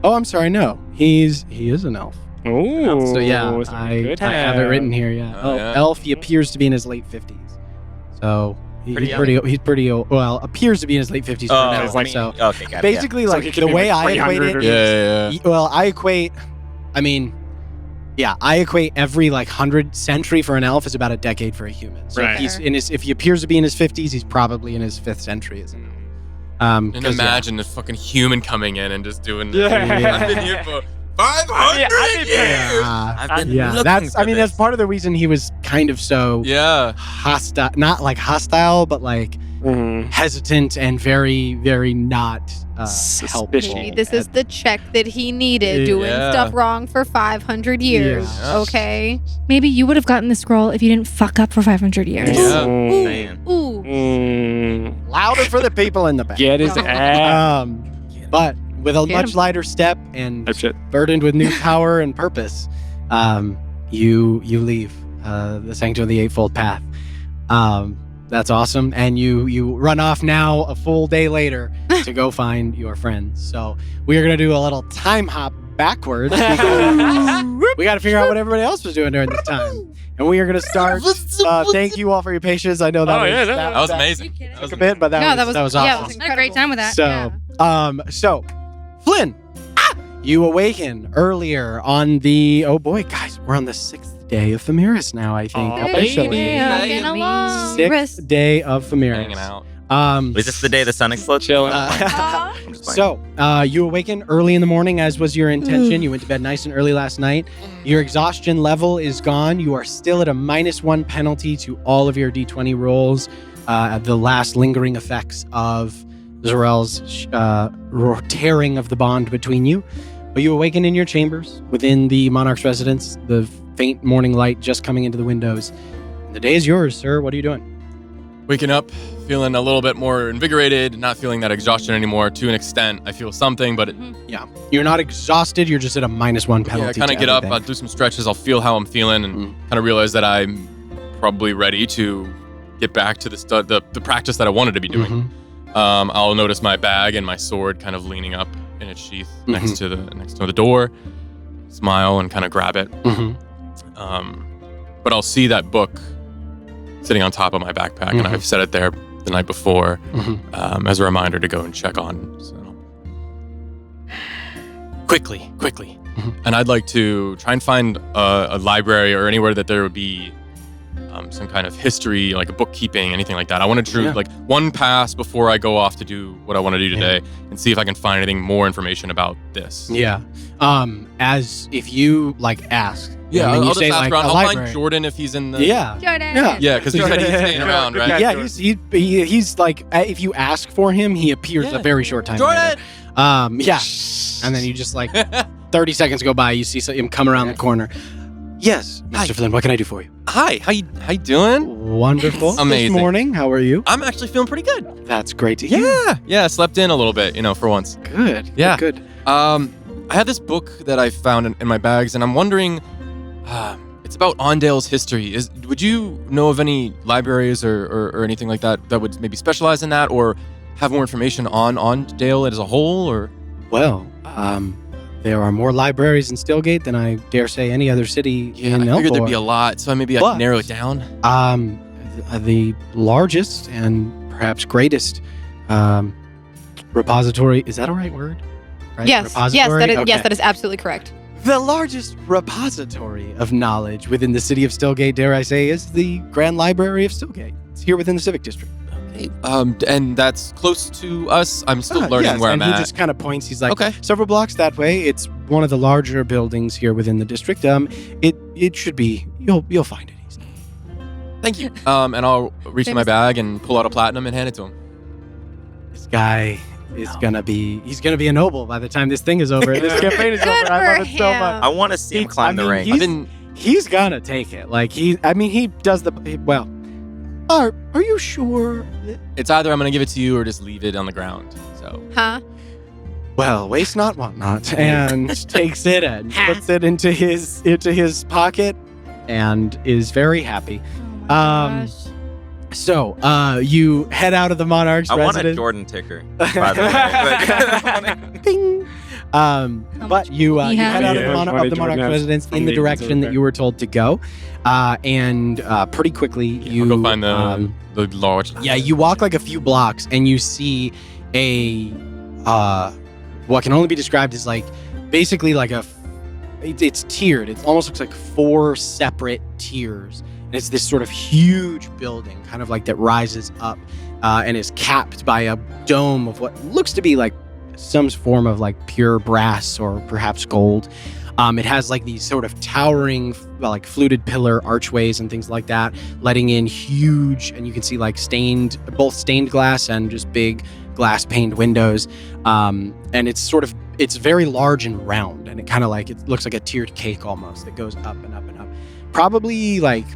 Oh, I'm sorry. No, he is an elf. Oh, So yeah, so I good have it written here. Yeah. Oh, yeah. Elf. He appears to be in his late 50s. So Pretty he's pretty old. Well, appears to be in his late 50s. Oh, for now, like- so okay, got it. basically, So he could the be way I 300 equate it. or- Yeah. Well, I equate. I mean, yeah, I equate every 100 century for an elf is about a decade for a human. So Right. if he's in his, if he appears to be in his 50s, he's probably in his 5th century as an elf. And 'Cause, yeah. imagine a fucking human coming in and just doing this. Yeah. I've been here for 500 I've been- years. I've been Yeah, looking that's. for I mean, this. that's part of the reason he was kind of so Yeah. hostile. Not hostile, but hesitant and very, very not helpful. Maybe this is the check that he needed, doing Yeah. stuff wrong for 500 years. Yeah. Okay. Maybe you would have gotten the scroll if you didn't fuck up for 500 years. Yeah. Ooh. Man. Ooh. Louder for the people in the back. Get his ass. But with a Get much him. lighter step and Oh, shit. burdened with new power and purpose, you leave the Sanctum of the Eightfold Path. That's awesome, and you run off now a full day later to go find your friends. So we are gonna do a little time hop backwards. We got to figure out what everybody else was doing during this time, and we are gonna start. Thank you all for your patience. I know that Oh, yeah, That was amazing. That was took a bit, but that was awesome. Yeah, it was I had a great time with that. So, Flynn, you awaken earlier on the. Oh boy, guys, we're on the 6th day of Famiris now. I think Aw, officially. baby. Walking along. 6th day of Famiris. Hanging out. Is this the day the sun explodes? Chilling. Aw. I'm just playing. So, you awaken early in the morning, as was your intention. You went to bed nice and early last night. Your exhaustion level is gone. You are still at a -1 penalty to all of your D20 rolls. The last lingering effects of Zorel's tearing of the bond between you. But you awaken in your chambers within the Monarch's residence, the faint morning light just coming into the windows. The day is yours, sir. What are you doing? Waking up, feeling a little bit more invigorated, not feeling that exhaustion anymore. To an extent, I feel something, but You're not exhausted. You're just at a -1 penalty. yeah, I kind of get up, I'll do some stretches, I'll feel how I'm feeling, and kind of realize that I'm probably ready to get back to the practice that I wanted to be doing. I'll notice my bag and my sword kind of leaning up in its sheath next to the door. Smile and kind of grab it. But I'll see that book sitting on top of my backpack, and I've set it there the night before as a reminder to go and check on. So. Quickly. And I'd like to try and find a library or anywhere that there would be some kind of history, like a bookkeeping, anything like that. I want to do like one pass before I go off to do what I want to do today and see if I can find anything more information about this. Yeah. As if you ask. Yeah, and then I'll you just say ask around. a I'll library. find Jordan if he's in the... Yeah. Jordan. Yeah, because he's staying around, right? Yeah, he's if you ask for him, he appears a very short time Jordan! later. Yeah. And then you just 30 seconds go by, you see him come around the corner. Yes, Mr. Flynn, what can I do for you? Hi, how you doing? Wonderful. Amazing. This morning, how are you? I'm actually feeling pretty good. That's great to hear. Yeah, I slept in a little bit, for once. Good. Yeah. Good. I had this book that I found in my bags, and I'm wondering, it's about Ondale's history. Would you know of any libraries or anything like that would maybe specialize in that, or have more information on Ondale as a whole? Or Well, there are more libraries in Stillgate than I dare say any other city Yeah, in I figured there'd Elbor. be a lot, so maybe I But- can narrow it down. The largest and perhaps greatest repository, is that a right word? Right? Yes, Repository? that is, Okay. yes, that is absolutely correct. The largest repository of knowledge within the city of Stillgate, dare I say, is the Grand Library of Stillgate. It's here within the Civic District. Okay. And that's close to us. I'm still learning Yes, where and I'm he at. just kind of points. He's like, Okay. several blocks that way. It's one of the larger buildings here within the district. It should be. You'll find it easily. Thank you. And I'll reach in my bag and pull out a platinum and hand it to him. This guy is gonna be. He's gonna be a noble by the time this thing is over. This campaign is Good over. I love for it so him. much. I want to see him climb the ring. I've been He's gonna take it. Like he does the well. Are you sure? It's either I'm gonna give it to you or just leave it on the ground. So Huh? Well, waste not, want not, and takes it and puts it into his pocket, and is very happy. Oh my Um, gosh. So, you head out of the Monarch's I want a residence. Jordan ticker, by the way. Bing. But you head out of Yeah, the funny Monarch's Jordan has residence in the funny direction names that over you were told to go, and pretty quickly you I'll go find the large. yeah, you walk like a few blocks and you see a what can only be described as like basically like it's tiered. It almost looks like 4 separate tiers. And it's this sort of huge building, kind of like that rises up and is capped by a dome of what looks to be like some form of like pure brass or perhaps gold. It has like these sort of towering, like fluted pillar archways and things like that, letting in huge, and you can see like both stained glass and just big glass paned windows. And it's very large and round, and it looks like a tiered cake almost that goes up and up and up. Probably like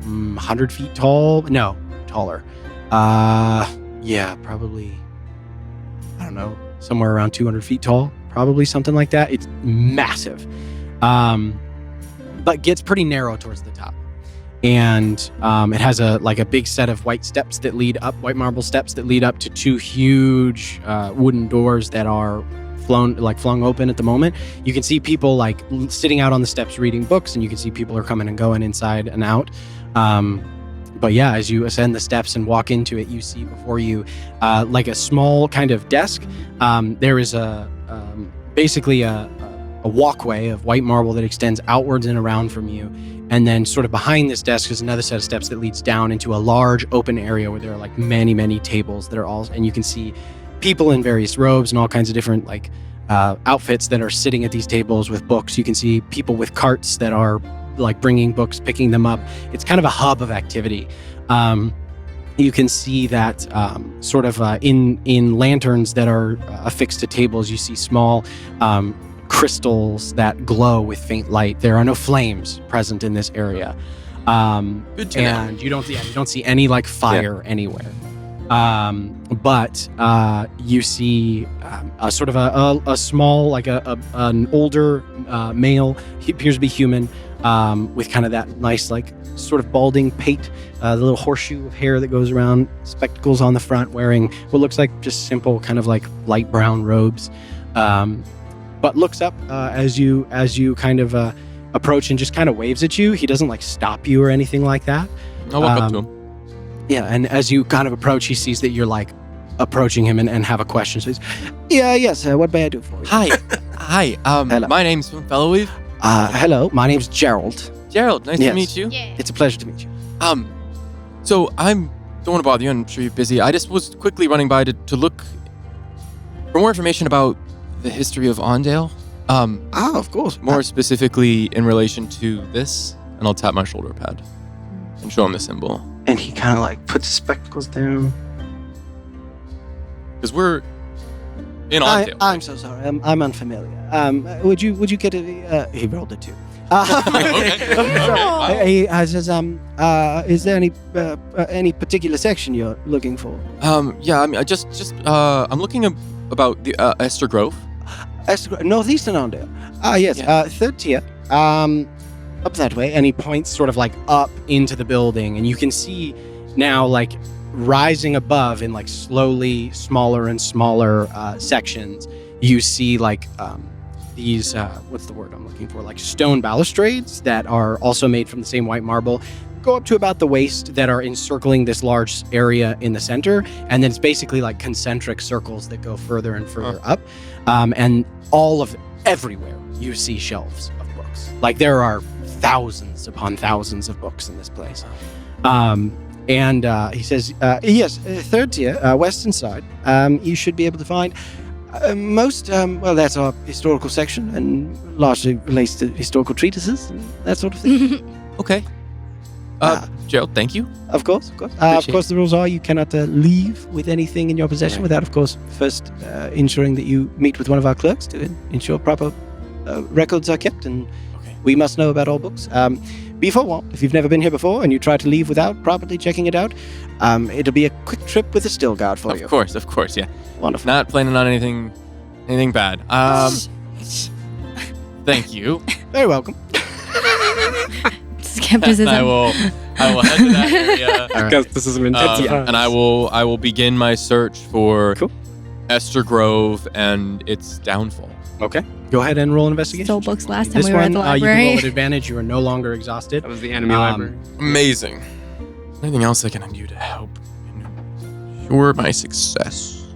100 feet tall. No, taller. Yeah, probably, I don't know, somewhere around 200 feet tall. Probably something like that. It's massive. But gets pretty narrow towards the top. And it has a big set of white marble steps that lead up to 2 huge wooden doors that are flung open at the moment. You can see people like sitting out on the steps reading books, and you can see people are coming and going inside and out. But yeah, as you ascend the steps and walk into it, you see before you like a small kind of desk. There is basically a walkway of white marble that extends outwards and around from you. And then sort of behind this desk is another set of steps that leads down into a large open area where there are like many, many tables that are and you can see people in various robes and all kinds of different like outfits that are sitting at these tables with books. You can see people with carts that are like bringing books, picking them up. It's kind of a hub of activity. You can see that in lanterns that are affixed to tables, you see small crystals that glow with faint light. There are no flames present in this area. Good to know. And you don't see any like fire anywhere. But you see a sort of a small, like an older male. He appears to be human, with kind of that nice, like sort of balding pate, the little horseshoe of hair that goes around, spectacles on the front, wearing what looks like just simple kind of like light brown robes. But looks up as you kind of approach and just kind of waves at you. He doesn't like stop you or anything like that. I'll walk up to him. Yeah, and as you kind of approach, he sees that you're like approaching him and have a question. So he's, yes, what may I do for you? Hi. Hello. My name's Fellowweave. Hello, my name's Gerald. Gerald, nice Yes. to meet you. Yeah. It's a pleasure to meet you. So don't want to bother you. I'm sure you're busy. I just was quickly running by to look for more information about the history of Ondale. Of course. More specifically in relation to this, and I'll tap my shoulder pad and show him the symbol. And he kind of like puts his spectacles down. Because we're in Ondale. I'm so sorry. I'm unfamiliar. Would you get a? He rolled a 2. Okay. He says, is there any particular section you're looking for? Yeah, I mean, I'm looking about the Esther Grove. Northeastern Ondale. Yes. Yeah. 3rd tier. Up that way. And he points sort of like up into the building, and you can see now like rising above in like slowly smaller and smaller sections. You see like these what's the word I'm looking for? Like stone balustrades that are also made from the same white marble. Go up to about the waist that are encircling this large area in the center, and then it's basically like concentric circles that go further and further up. And everywhere you see shelves of books. Like there are thousands upon thousands of books in this place. And he says, yes, third tier, western side, you should be able to find that's our historical section and largely relates to historical treatises and that sort of thing. Okay. Gerald, thank you. Of course. Of course, the rules are you cannot leave with anything in your possession without, of course, first ensuring that you meet with one of our clerks to ensure proper records are kept, and we must know about all books. Be forewarned, if you've never been here before and you try to leave without properly checking it out, it'll be a quick trip with a still guard for you. Of course, yeah. Wonderful. Not planning on anything bad. Thank you. Very welcome. Skepticism. I will head to that area. Skepticism intensifies. And I will begin my search for Cool. Esther Grove and its downfall. Okay. Go ahead and roll an investigation. Stole books last time This we were at one, the you can library. roll at advantage. You are no longer exhausted. That was the enemy library. Amazing. Anything else I can do to help ensure my success?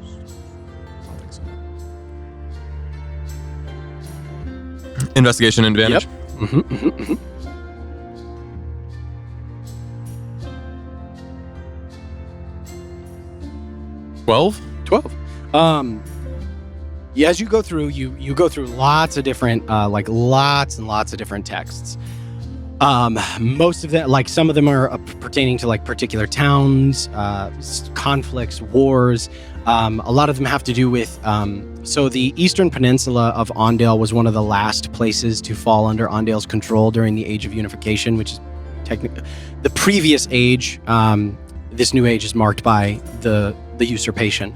I don't think so. Investigation advantage. Mm-hmm. 12? 12. As you go through, you go through lots of different, lots and lots of different texts. Most of them, some of them are pertaining to particular towns, conflicts, wars. A lot of them have to do with, so the eastern peninsula of Ondale was one of the last places to fall under Ondale's control during the Age of Unification, which is technically the previous age. This new age is marked by the usurpation.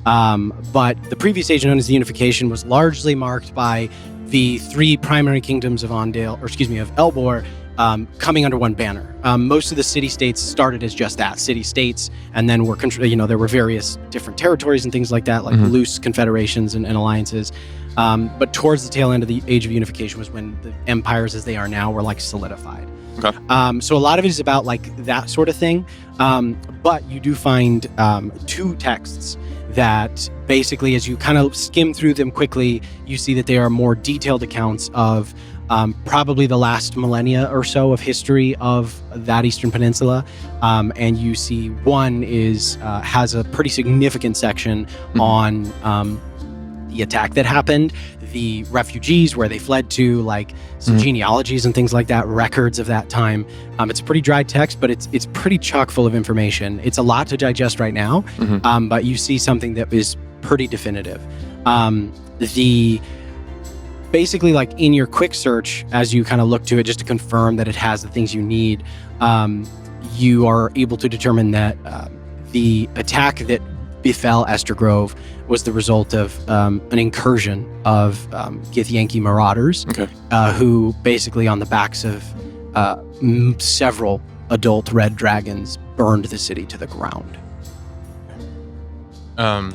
But the previous age, known as the Unification, was largely marked by the three primary kingdoms of Elbor, coming under one banner. Most of the city-states started as just that, city-states, and then there were various different territories and things like that, loose confederations and alliances. But towards the tail end of the Age of Unification was when the empires as they are now were solidified. Okay. So a lot of it is about that sort of thing. But you do find two texts that basically, as you kind of skim through them quickly, you see that they are more detailed accounts of probably the last millennia or so of history of that Eastern Peninsula. And you see one has a pretty significant section on the attack that happened, the refugees, where they fled to, some genealogies and things like that, records of that time. It's a pretty dry text, but it's pretty chock full of information. It's a lot to digest right now, but you see something that is pretty definitive. Basically, in your quick search, as you kind of look to it just to confirm that it has the things you need, you are able to determine that the attack that befell Esther Grove was the result of an incursion of Githyanki marauders, who basically on the backs of several adult red dragons burned the city to the ground. That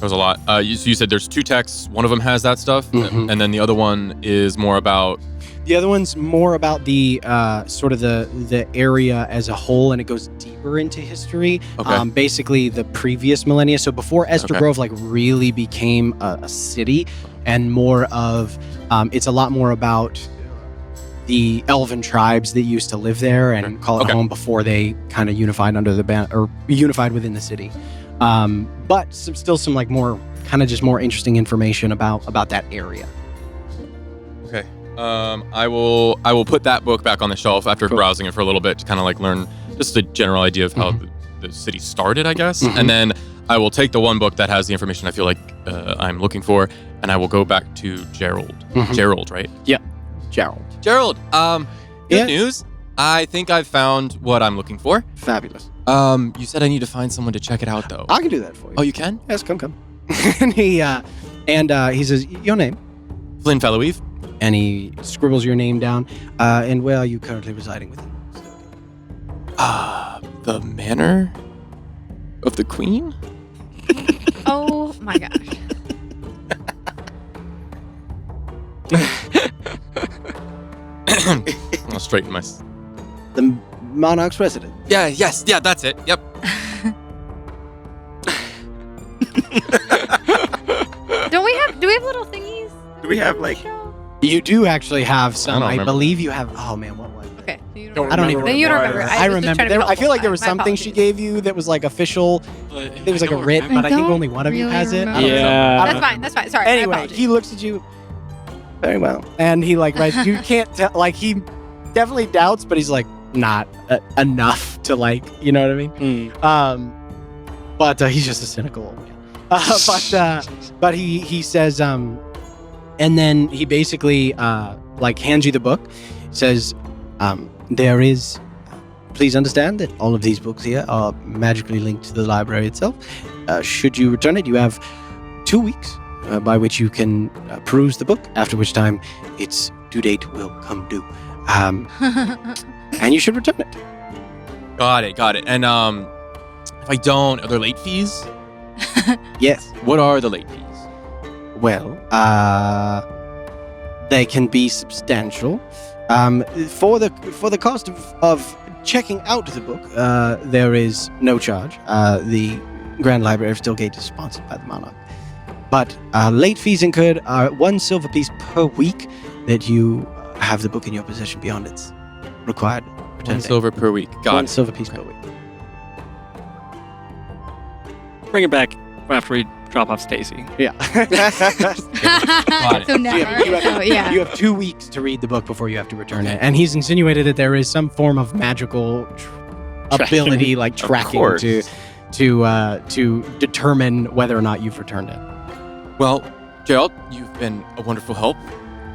was a lot. You said there's two texts. One of them has that stuff, and then the other one is more about... The other one's more about the sort of the area as a whole, and it goes deeper into history. Okay. Basically, the previous millennia. So before Esther Grove really became a city, and more of it's a lot more about the elven tribes that used to live there and call it home before they kind of unified under the or unified within the city. But still some more kind of just more interesting information about that area. Okay. I will put that book back on the shelf after browsing it for a little bit to kind of learn just a general idea of how the city started, I guess. And then I will take the one book that has the information I feel like I'm looking for, and I will go back to Gerald. Gerald, right? Yeah, Gerald. Gerald, good news. I think I've found what I'm looking for. Fabulous. You said I need to find someone to check it out, though. I can do that for you. Oh, you can? Yes, come. And he says, your name? Flynn Falloweve. And he scribbles your name down. And where are you currently residing with him? The Manor of the Queen? Oh my gosh. I'll straighten my. The monarch's residence. Yeah. Yes. Yeah. That's it. Yep. Do we have little thingies? Do we have, like- You do actually have some. I don't I remember. believe you have. Oh man, what was it? Okay. So you Don't I don't even. remember Then you don't what it remember. was. I was just remember. trying to be I feel like there helpful. was My something she apologies. gave you that was like official. There was like a writ, I but I think don't only one of you really has it. I remember. don't know. Yeah. I That's don't fine. That's fine. Sorry. my Anyway, apologies. he looks at you very well, and he like writes. You can't tell. Like he definitely doubts, but he's like not enough to like. You know what I mean? But he's just a cynical old man. But he says and then he basically like hands you the book. Says there is. Please understand that all of these books here are magically linked to the library itself. Should you return it, you have 2 weeks by which you can peruse the book, after which time its due date will come due. And you should return it. Got it. And if I don't, are there late fees? Yes. What are the late fees? Well, they can be substantial. For the cost of checking out the book, there is no charge. The Grand Library of Stillgate is sponsored by the Monarch. But late fees incurred are 1 silver piece per week that you have the book in your possession beyond its required return 1 date. silver per week. Got 1 it. silver piece per week. Bring it back after we drop off Stacy. Yeah. Got it. So never. So, yeah. You have 2 weeks to read the book before you have to return it. And he's insinuated that there is some form of magical ability, like tracking course. to determine whether or not you've returned it. Well, Gerald, you've been a wonderful help,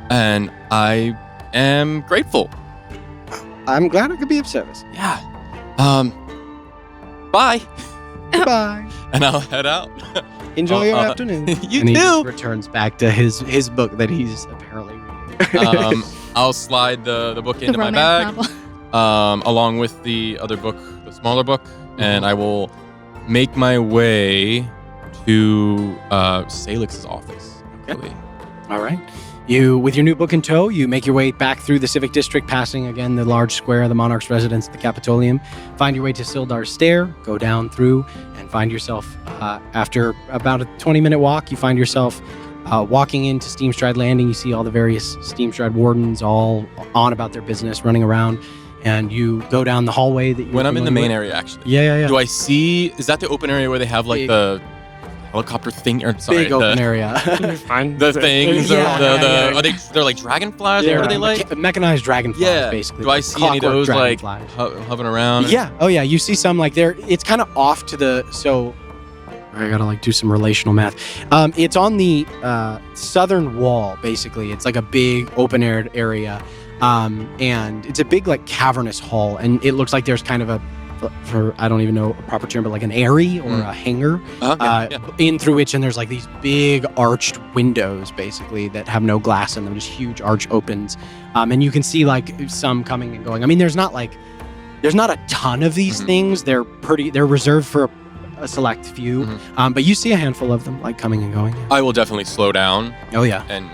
and I am grateful. I'm glad I could be of service. Yeah. Bye. Goodbye. And I'll head out. Enjoy your afternoon. You and he too. returns back to his book that he's apparently reading. I'll slide the book The into my romance bag, novel. along with the other book, the smaller book, and I will make my way to Salix's office. Okay. Hopefully. All right. You, with your new book in tow, you make your way back through the Civic District, passing again the large square of the Monarch's residence at the Capitolium. Find your way to Sildar's Stair, go down through, and find yourself, after about a 20-minute walk, you find yourself walking into Steamstride Landing. You see all the various Steamstride wardens all on about their business, running around, and you go down the hallway that you When I'm in the main area, actually. Yeah. Do I see? Is that the open area where they have like Big- the helicopter thing? Or sorry, Big open area. Fine. the things. Yeah, or yeah. Are they're like dragonflies? Or what are they like? Mechanized dragonflies, Yeah. basically. Do I see any of Clockwork those like dragonflies. hovering around? Yeah. Oh, yeah. You see some like there. It's kind of off to the. So I gotta like do some relational math. It's on the southern wall, basically. It's like a big open aired area, and it's a big like cavernous hall, and it looks like there's kind of a. For I don't even know a proper term, but like an airy or a hangar Okay. in through which, and there's like these big arched windows basically that have no glass in them, just huge arch opens, and you can see like some coming and going. I mean, there's not a ton of these things. They're reserved for a select few, but you see a handful of them like coming and going. I will definitely slow down Oh yeah. and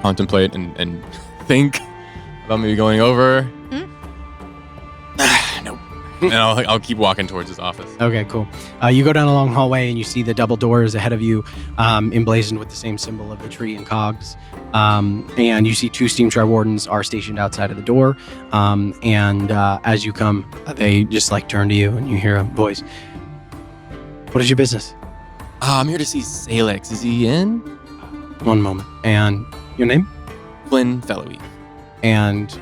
contemplate and think about maybe going over. Nope. And I'll keep walking towards his office. Okay, cool. You go down a long hallway and you see the double doors ahead of you, emblazoned with the same symbol of the tree and cogs. And you see 2 Steamstride wardens are stationed outside of the door. And as you come, they just like turn to you and you hear a voice. What is your business? I'm here to see Salix. Is he in? One moment. And your name? Flynn Fellowy. And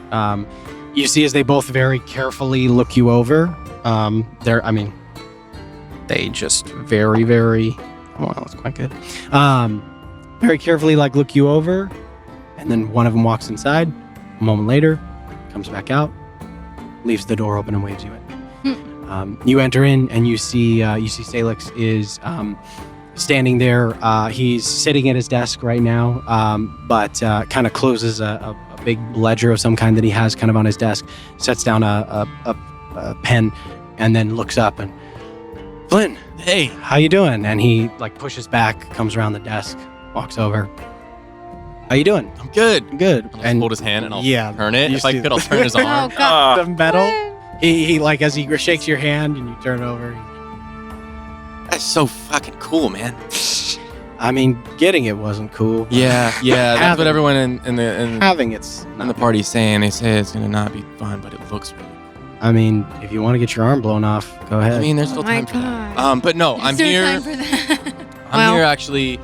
you see as they both very carefully look you over. They just very, very. Well, that's quite good. Very carefully like look you over, and then one of them walks inside. A moment later, comes back out, leaves the door open and waves you in. You enter in and you see Salix is standing there. He's sitting at his desk right now, but kind of closes a big ledger of some kind that he has kind of on his desk, sets down a pen, and then looks up and, Flynn, hey, how you doing? And he like pushes back, comes around the desk, walks over. How you doing? I'm good. Good. I'll hold his hand and I'll turn it. you If I see- could, I'll turn his arm. Oh God. the metal. He like as he shakes your hand and you turn over. That's so fucking cool, man. I mean, getting it wasn't cool. Yeah. That's Having- what everyone in the Having it's. party is saying. They say it's gonna not be fun, but it looks really cool. I mean, if you want to get your arm blown off, go ahead. I mean, there's still Oh my time for that. God. But no, I'm Is there here. time for that? I'm Well- here actually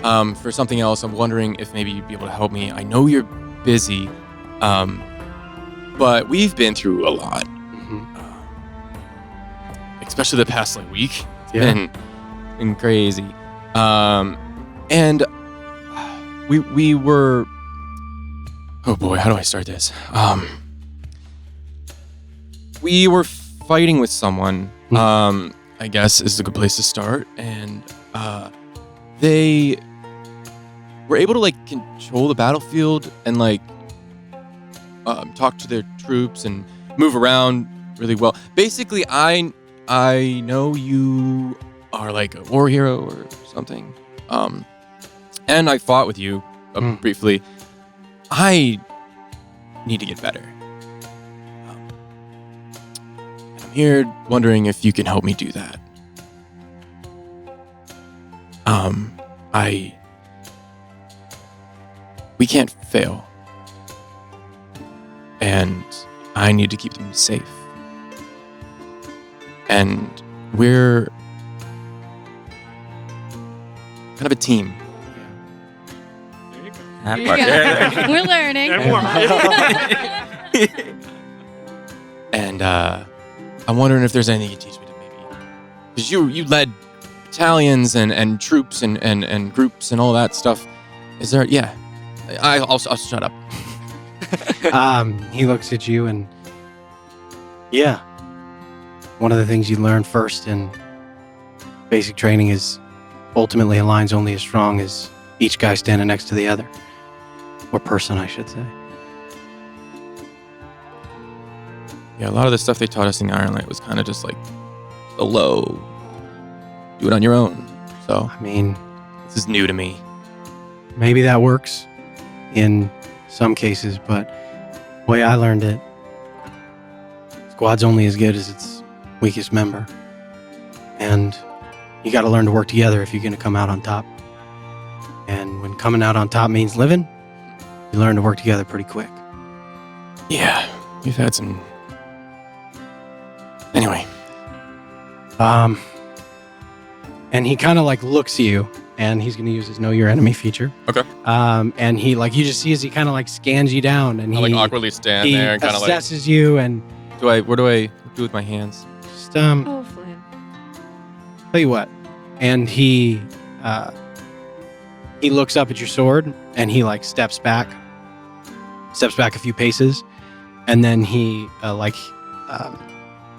for something else. I'm wondering if maybe you'd be able to help me. I know you're busy, but we've been through a lot, Mhm. especially the past week. It's Yeah. been crazy, and we were. Oh boy, how do I start this? We were fighting with someone. I guess is a good place to start, and they were able to control the battlefield and talk to their troops and move around really well. Basically, I know you are a war hero or something, and I fought with you briefly. I need to get better. I'm here wondering if you can help me do that. We can't fail. And I need to keep them safe. And we're kind of a team. That Here part. you go. We're learning. And I'm wondering if there's anything you can teach me to maybe. Because you led battalions and troops and groups and all that stuff. Is there? Yeah. I'll shut up. He looks at you and yeah. One of the things you learn first in basic training is ultimately a line's only as strong as each guy standing next to the other. Or person, I should say. Yeah, a lot of the stuff they taught us in Iron Light was kind of just the low. Do it on your own. So I mean, this is new to me. maybe that works in some cases, but the way I learned it, squad's only as good as its weakest member. And you got to learn to work together if you're going to come out on top. And when coming out on top means living, you learn to work together pretty quick. Yeah, we've had some. Anyway, and he kind of looks at you, and he's going to use his know your enemy feature. Okay. And he you just see as he kind of scans you down, and I he awkwardly stand he there and kind of assesses you, and what do I do with my hands? just Oh, Flynn. tell you what, and he looks up at your sword, and he steps back a few paces, and then he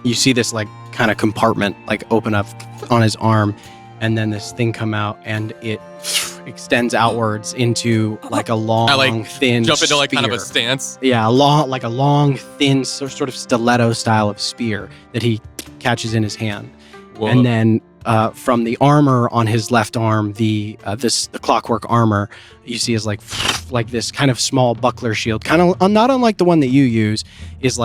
you see this kind of compartment open up on his arm, and then this thing come out, and it extends outwards into a long, thin Jump into kind of a spear. stance. Yeah, a long, thin sort of stiletto style of spear that he catches in his hand. Whoa. And then from the armor on his left arm, the clockwork armor, you see is like this kind of small buckler shield, kind of not unlike the one that you use, is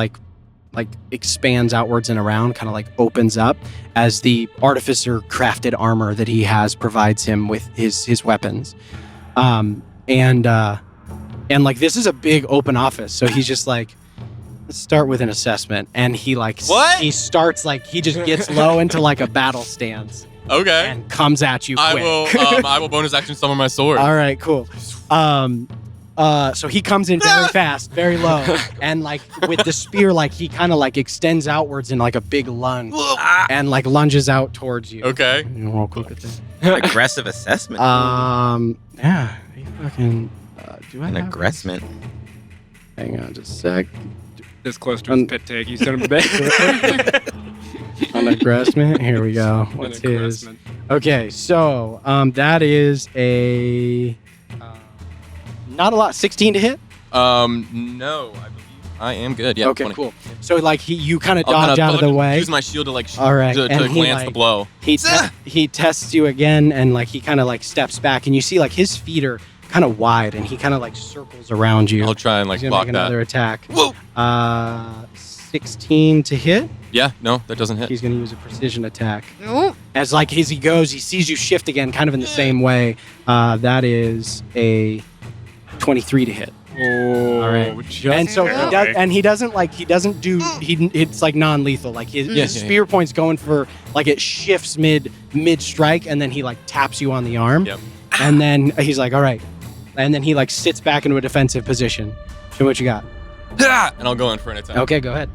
expands outwards and around, kind of opens up as the artificer crafted armor that he has provides him with his weapons. And this is a big open office, so he's just let's start with an assessment, and he What? he starts he just gets low into a battle stance Okay. and comes at you quick. I will bonus action summon my sword. All right, cool. So he comes in very fast, very low, and with the spear, he kind of extends outwards in a big lunge, and lunges out towards you. Okay. Roll quick at this. Aggressive assessment. Yeah. He fucking. Do I An have aggressment. this? Hang on, just a sec. This close to his pit take, you son of a bitch. An aggressment. Here we go. What's his? Okay, so that is a not a lot. 16 to hit. No, I believe I am good. Yeah. Okay, 20. cool. So you kind of I'll dodge out of the I'll way. Use my shield to All right, to and he, glance the blow. He tests you again, and he kind of steps back, and you see his feet are kind of wide, and he kind of like circles around you. I'll try and He's gonna block make that. another attack. Whoa! 16 to hit. Yeah, no, that doesn't hit. He's going to use a precision attack. Oh, As he goes, he sees you shift again, kind of in the same way. That is a 23 to hit. Oh, All right. just And so he barely. doesn't do. It's like non-lethal. Like his spear point's going for like it shifts mid strike, and then he like taps you on the arm. Yep. And then he's like, all right. And then he like sits back into a defensive position. Show me what you got. And I'll go in for an attack. Okay, go ahead.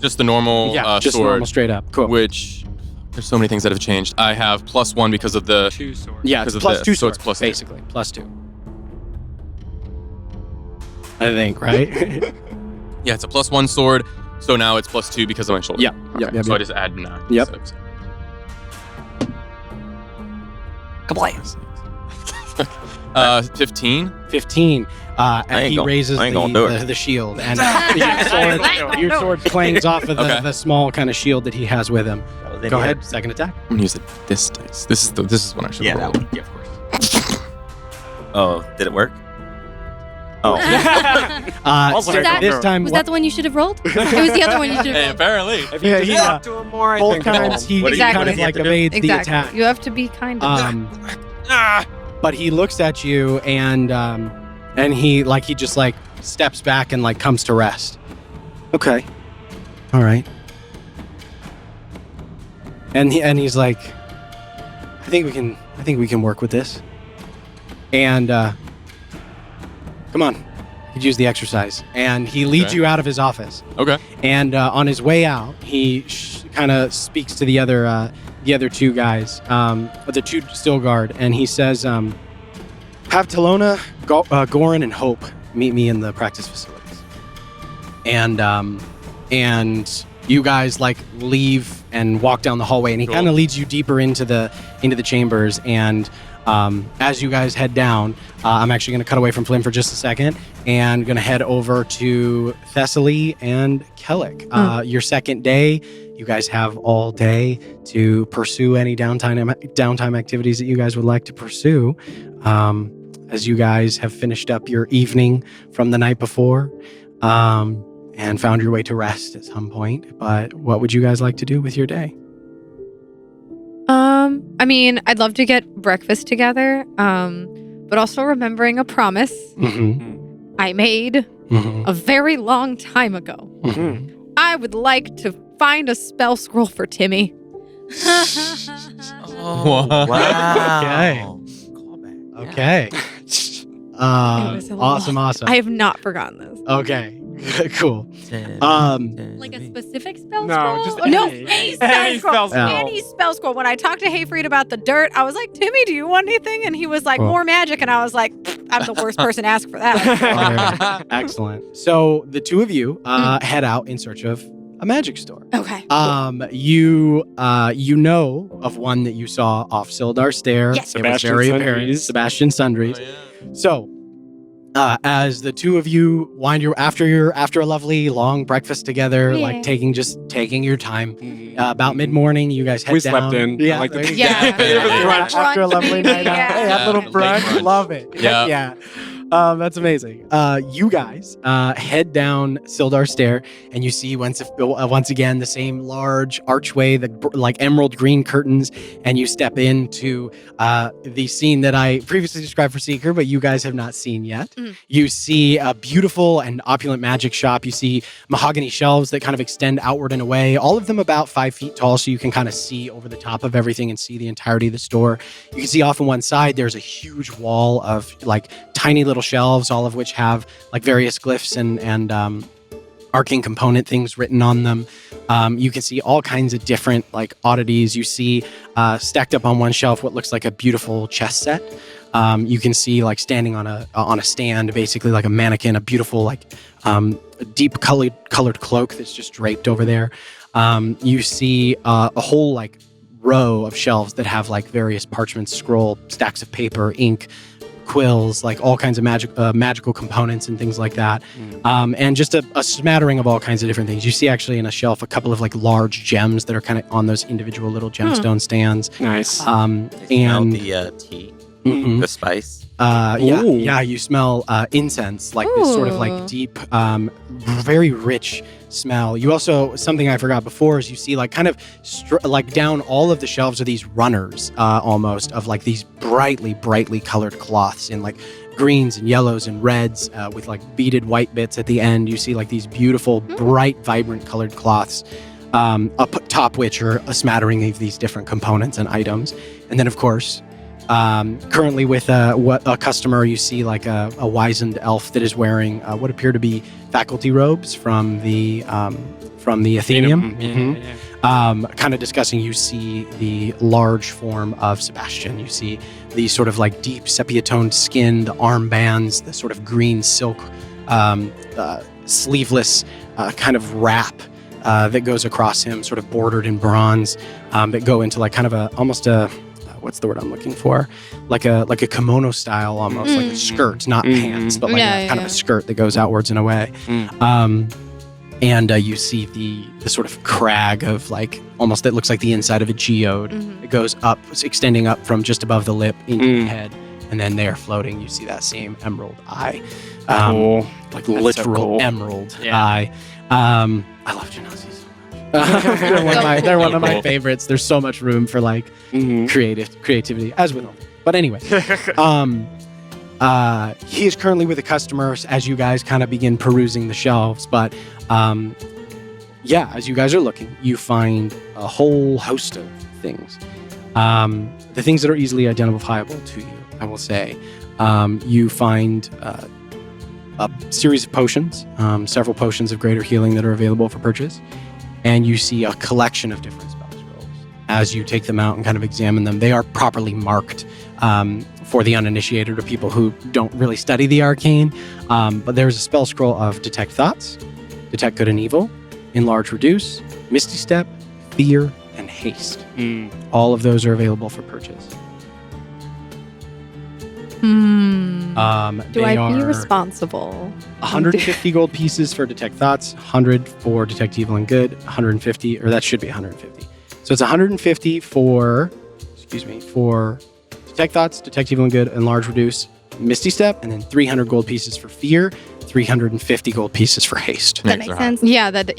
Just the normal Just sword, normal, straight up. Cool. which there's so many things that have changed. I have +1 because of the 2 swords. Yeah, it's because of plus this, 2 so it's swords, plus 2. basically. +2. I think, right? Yeah, it's a +1 sword, so now it's +2 because of my shoulder. Yep, yep, yep, So I yep. just add 9. Yep. 6. Compliance. 15. 15. And he raises I ain't gonna do it. the shield, and your sword clangs off of the small kind of shield that he has with him. Go ahead, second attack. I'm gonna use this dice. This is what I should roll. Yeah, of course. Oh, did it work? Oh, Was that- this time, was that the one you should have rolled? It was the other one you should Hey, have rolled. apparently. If you Yeah, just he, talk to him more, I both think times he What do you- kind Exactly. of like have to do? evades the Exactly. attack. You have to be kind of. But he looks at you and he just like steps back and like comes to rest. Okay. All right. And he's like, I think we can work with this. And come on. Could use the exercise. And he leads Okay. you out of his office. Okay. And on his way out, he kind of speaks to the other two guys, the two still guard, and he says, "Have Talona, Goran, and Hope meet me in the practice facilities." And you guys like leave and walk down the hallway, and he Cool. kind of leads you deeper into the chambers. And as you guys head down, I'm actually going to cut away from Flynn for just a second and going to head over to Thessaly and Kellic. Your second day, you guys have all day to pursue any downtime activities that you guys would like to pursue. As you guys have finished up your evening from the night before and found your way to rest at some point. But what would you guys like to do with your day? I mean, I'd love to get breakfast together, but also remembering a promise Mm-hmm. I made Mm-hmm. a very long time ago. Mm-hmm. I would like to find a spell scroll for Timmy. Oh, wow. Okay. It was a Awesome. I have not forgotten this. Okay. Cool. Like a specific spell No, scroll? just no, any- a spell any scroll. spell scroll. Any spell scroll. When I talked to Hayfried about the dirt, I was like, Timmy, do you want anything? And he was like, Cool. more magic. And I was like, I'm the worst person to ask for that. Alright. Excellent. So the two of you head out in search of a magic store. Okay. You know of one that you saw off Sildar Stair. Yes. It was Sebastian very Sundries. apparent. Sebastian Sundries. Oh, yeah. So, as the two of you wind after a lovely long breakfast together, Yeah. like taking your time, about mid-morning, you guys head We down. slept in. Yeah, I like there the- you Yeah. go. Yeah. After a lovely night out, Yeah. hey, have a little Yeah, brunch. late brunch. Love it. Yeah. Yeah. That's amazing. You guys head down Sildar Stair, and you see once again the same large archway, like emerald green curtains, and you step into the scene that I previously described for Seeker, but you guys have not seen yet. Mhm. You see a beautiful and opulent magic shop. You see mahogany shelves that kind of extend outward and away, all of them about 5 feet tall, so you can kind of see over the top of everything and see the entirety of the store. You can see off on one side there's a huge wall of like tiny little shelves, all of which have like various glyphs and arcane component things written on them. You can see all kinds of different like oddities. You see stacked up on one shelf what looks like a beautiful chess set. You can see like standing on a stand, basically like a mannequin, a beautiful like deep colored cloak that's just draped over there. You see a whole like row of shelves that have like various parchments, scroll, stacks of paper, ink, quills, like all kinds of magical components and things like that. And just a smattering of all kinds of different things. You see actually in a shelf a couple of like large gems that are kind of on those individual little gemstone stands. Nice. Smell And the tea. Mhm. the spice. Yeah, you smell incense, like this sort of like Ooh. deep, very rich smell. You also, something I forgot before is you see like kind of like down all of the shelves are these runners almost of like these brightly colored cloths in like greens and yellows and reds with like beaded white bits at the end. You see like these beautiful, bright, vibrant colored cloths. Up top which are a smattering of these different components and items. And then of course, currently with a customer, you see like a wizened elf that is wearing what appear to be faculty robes from the Athenaeum. Kind of discussing, you see the large form of Sebastian. You see the sort of like deep sepia-toned skin, the armbands, the sort of green silk sleeveless kind of wrap that goes across him, sort of bordered in bronze, that go into like kind of almost a what's the word I'm looking for? Like a kimono style, almost like a skirt, not pants, but like kind of a skirt that goes outwards in a way. And you see the sort of crag of like almost that looks like the inside of a geode. It goes up, it's extending up from just above the lip into the head, and then there floating, you see that same emerald eye, like That's literal so cool. emerald Yeah. eye. I love Genasi so much. They're one of my favorites. There's so much room for like creativity, as with all. But anyway, he is currently with a customer as you guys kind of begin perusing the shelves. But as you guys are looking, you find a whole host of things. The things that are easily identifiable to you, I will say. You find a series of potions, several potions of greater healing that are available for purchase. And you see a collection of different spell scrolls. As you take them out and kind of examine them, they are properly marked for the uninitiated or people who don't really study the arcane. But there's a spell scroll of Detect Thoughts, Detect Good and Evil, Enlarge Reduce, Misty Step, Fear, and Haste. All of those are available for purchase. Do I be responsible? 150 gold pieces for Detect Thoughts, 100 for Detect Evil and Good, 150, or that should be 150. So it's 150 for Detect Thoughts, Detect Evil and Good, Enlarge Reduce, Misty Step, and then 300 gold pieces for Fear, 350 gold pieces for Haste. That makes sense. Yeah, that's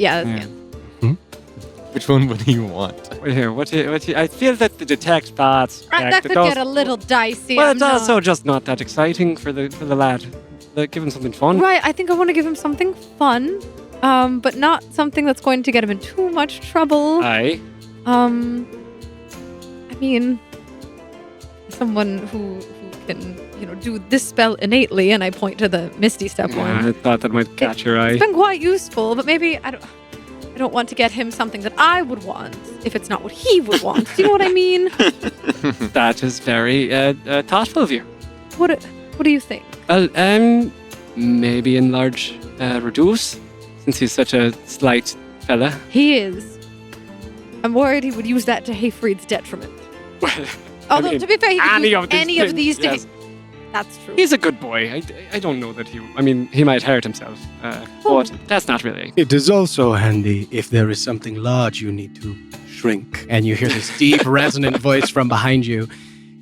Which one would you want? Wait here, I feel that the detect thoughts. that could get a little dicey. Well, I'm it's also not- just not that exciting for the lad. Like, give him something fun. Right, I think I want to give him something fun, but not something that's going to get him in too much trouble. Aye. I mean, someone who can, do this spell innately, and I point to the Misty Step Yeah, one. I thought that might catch your eye. It's been quite useful, but maybe I don't want to get him something that I would want if it's not what he would want. Do you know what I mean? That is very thoughtful of you. What do you think? Well, maybe enlarge, reduce, since he's such a slight fella. He is. I'm worried he would use that to Hayfried's detriment. Well, Although, to be fair, he could use any of these yes. to... That's true. He's a good boy. I don't know that he might hurt himself. But that's not really. It is also handy if there is something large you need to shrink. And you hear this deep, resonant voice from behind you.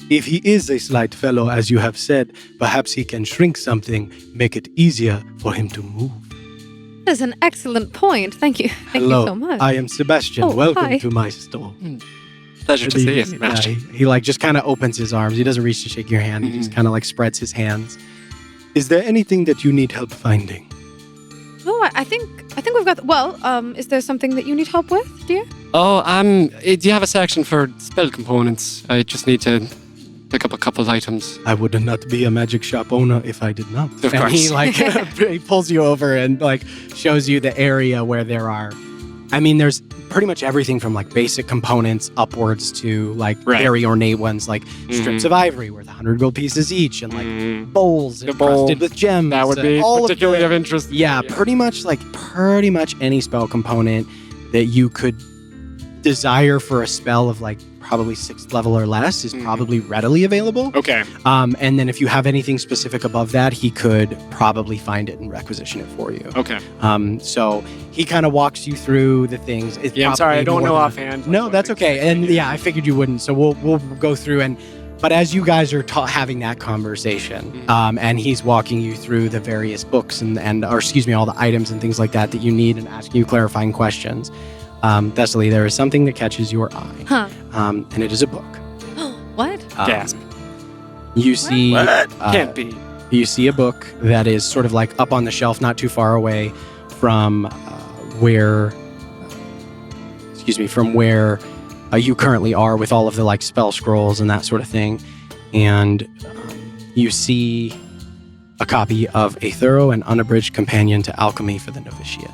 If he is a slight fellow, as you have said, perhaps he can shrink something, make it easier for him to move. That is an excellent point. Thank you. Thank Hello, you so much. I am Sebastian. Oh, Welcome hi. to my store. Pleasure to see you, Sebastian. He like just kind of opens his arms. He doesn't reach to shake your hand. He just kind of like spreads his hands. Is there anything that you need help finding? No, I think we've got... Well, is there something that you need help with, dear? Oh, do you have a section for spell components? I just need to pick up a couple items. I would not be a magic shop owner if I did not. Of and course. he like he pulls you over and like shows you the area where there are. I mean, there's pretty much everything from like basic components upwards to like Right. very ornate ones like strips of ivory worth 100 gold pieces each and like bowls The encrusted bowl. with gems. That would and be all particularly of of interest. Yeah, pretty much any spell component that you could desire for a spell of like probably 6th level or less is probably readily available. Okay. And then if you have anything specific above that, he could probably find it and requisition it for you. Okay. So he kind of walks you through the things. It's Yeah, I'm sorry, I probably don't more know than- offhand. No, that's okay. And yeah, I figured you wouldn't. So we'll go through and But as you guys are having that conversation, and he's walking you through the various books all the items and things like that you need and asking you clarifying questions, Thessaly, there is something that catches your eye. Huh. And it is a book. What? Gasp. You see, Can't be. you see a book that is sort of like up on the shelf, not too far away from where you currently are, with all of the like spell scrolls and that sort of thing. And you see a copy of A Thorough and Unabridged Companion to Alchemy for the Novitiate.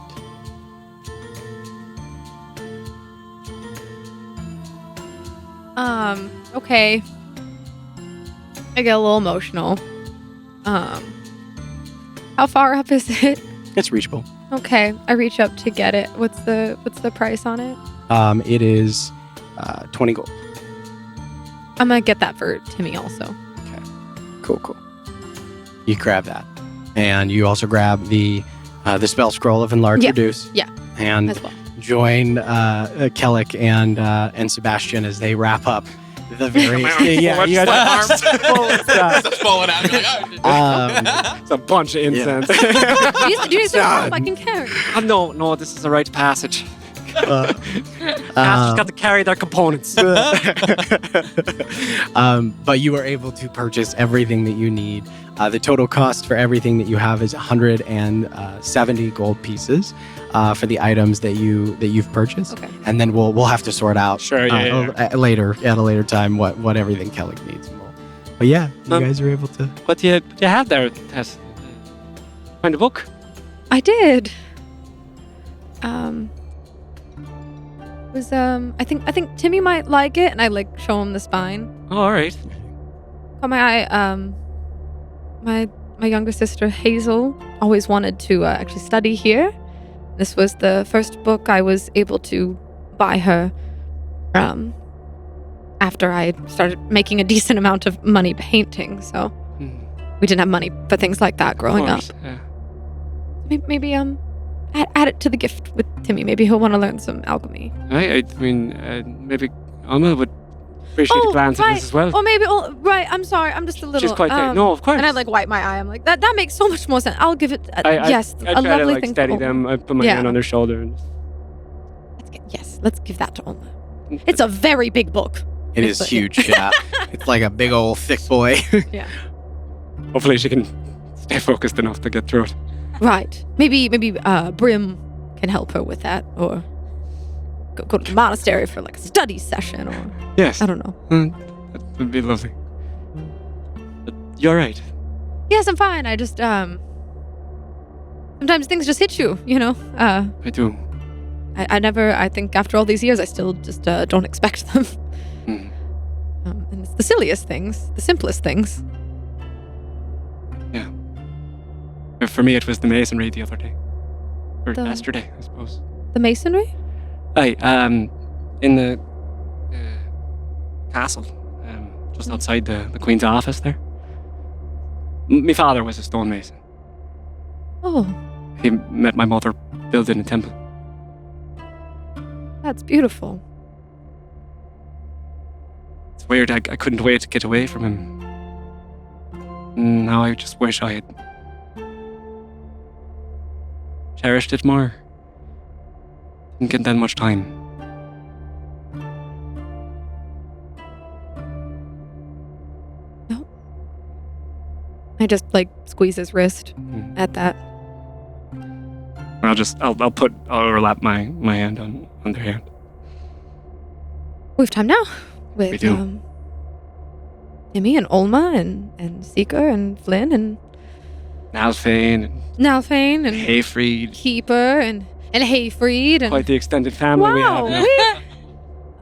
Okay. I get a little emotional. How far up is it? It's reachable. Okay, I reach up to get it. What's the price on it? It is 20 gold. I'm gonna get that for Timmy also. Cool. You grab that, and you also grab the spell scroll of Enlarge Reduce. Yeah. And As well. join Kellic and Sebastian as they wrap up the various. Yeah, you guys It's falling out. You're like, oh. It's a bunch of incense. Do you need some help? I can carry. No, this is the right passage. Masters got to carry their components. But you are able to purchase everything that you need. The total cost for everything that you have is 170 gold pieces for the items that you've purchased. Okay. And then we'll have to sort out Sure, yeah. later at a later time what everything Kellic needs. But yeah, you guys are able to. What do you have there, Tess? Find a book? I did. Was I think Timmy might like it, and I like show him the spine. Oh, all right. Caught my eye. My younger sister Hazel always wanted to actually study here. This was the first book I was able to buy her. After I started making a decent amount of money painting, so we didn't have money for things like that growing up. Yeah. Maybe add it to the gift with Timmy. Maybe he'll want to learn some alchemy. I mean, maybe Alma would appreciate a glance at this as well. Or maybe, right, I'm sorry, I'm just a little... She's quite no, of course. And I like wipe my eye. I'm like, that makes so much more sense. I'll give it, yes, I a try lovely to like thing steady for them. I put my hand on their shoulder. And let's give that to Alma. It's a very big book. It is huge, yeah. It's like a big old thick boy. Yeah. Hopefully she can stay focused enough to get through it. Right. Maybe Brim can help her with that, or go to the monastery for like a study session, or Yes. I don't know. That would be lovely. But you're right. Yes, I'm fine. I just sometimes things just hit you, you know. I do. I think after all these years, I still just don't expect them. And it's the silliest things, the simplest things. Yeah. For me, it was the masonry the other day. Or The- yesterday, I suppose. The masonry? Aye, in the castle, just outside the Queen's office there. My father was a stonemason. Oh, He met my mother building a temple. that's beautiful. It's weird, I couldn't wait to get away from him. Now I just wish I had cherished it more. Didn't get that much time. No. I just like squeeze his wrist at that. I'll overlap my hand on their hand. We have time now with We do. Timmy and Olma and Seeker and Flynn and Nalfane and Nalfane and Hayfried. Keeper and Hayfried and Quite the extended family we have wow, now.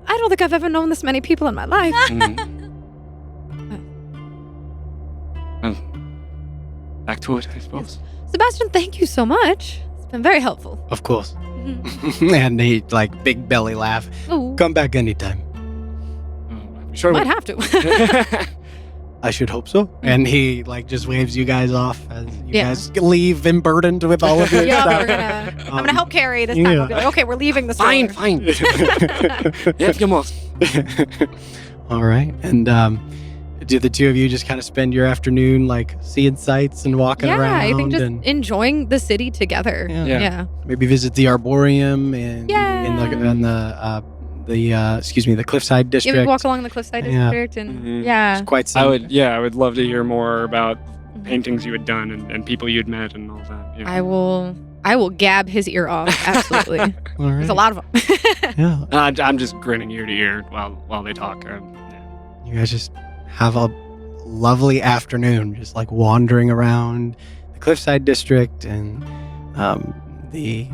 I don't think I've ever known this many people in my life. Well, back to it, I suppose. Sebastian, thank you so much. It's been very helpful. Of course. And he, like, big belly laugh. Oh, Come back anytime. I'm sure might have to. I should hope so. And he, like, just waves you guys off as you Yeah. guys leave burdened with all of your Yeah, stuff. I'm gonna help carry this time. yeah. We'll be like, okay, we're leaving the store. Fine. If you must. All right. And do the two of you just kind of spend your afternoon like seeing sights and walking around? I think just and enjoying the city together. Yeah. maybe visit the Arboreum and the Cliffside District. Yeah, we walk along the Cliffside District and It's quite I simple. would love to hear more about paintings you had done and people you'd met and all that. Yeah. I will gab his ear off. Absolutely. All right. There's a lot of them. Yeah. I'm just grinning ear to ear while they talk. You guys just have a lovely afternoon, just like wandering around the Cliffside District and the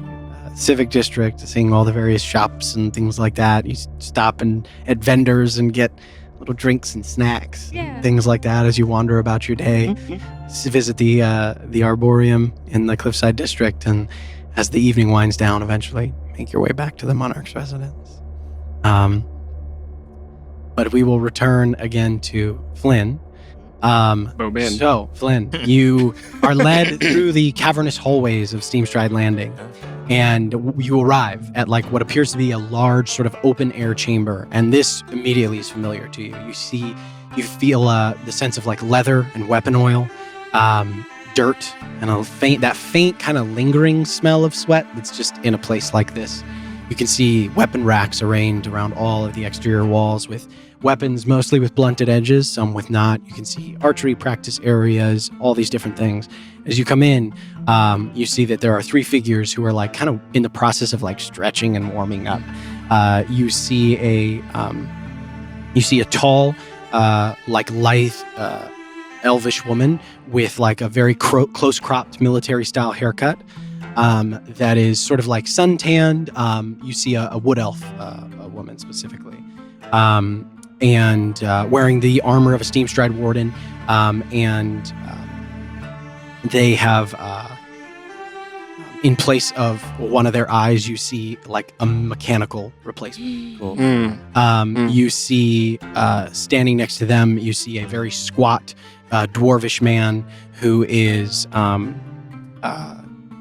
Civic District, seeing all the various shops and things like that. You stop at vendors and get little drinks and snacks, and things like that as you wander about your day. Visit the Arboreum in the Cliffside District, and as the evening winds down, eventually make your way back to the Monarch's residence. But we will return again to Flynn. So, Flynn, you are led through the cavernous hallways of Steamstride Landing, and you arrive at like what appears to be a large sort of open air chamber. And this immediately is familiar to you. You feel the sense of like leather and weapon oil, dirt, and that faint kind of lingering smell of sweat that's just in a place like this. You can see weapon racks arranged around all of the exterior walls with weapons, mostly with blunted edges, some with not. You can see archery practice areas, all these different things. As you come in, you see that there are three figures who are like kind of in the process of like stretching and warming up. You see a tall, like lithe, elvish woman with like a very close cropped military style haircut. That is sort of like suntanned. You see a wood elf, a woman specifically, and wearing the armor of a Steamstride warden, and they have, in place of one of their eyes, you see like a mechanical replacement. Cool. You see, standing next to them, you see a very squat, dwarvish man who is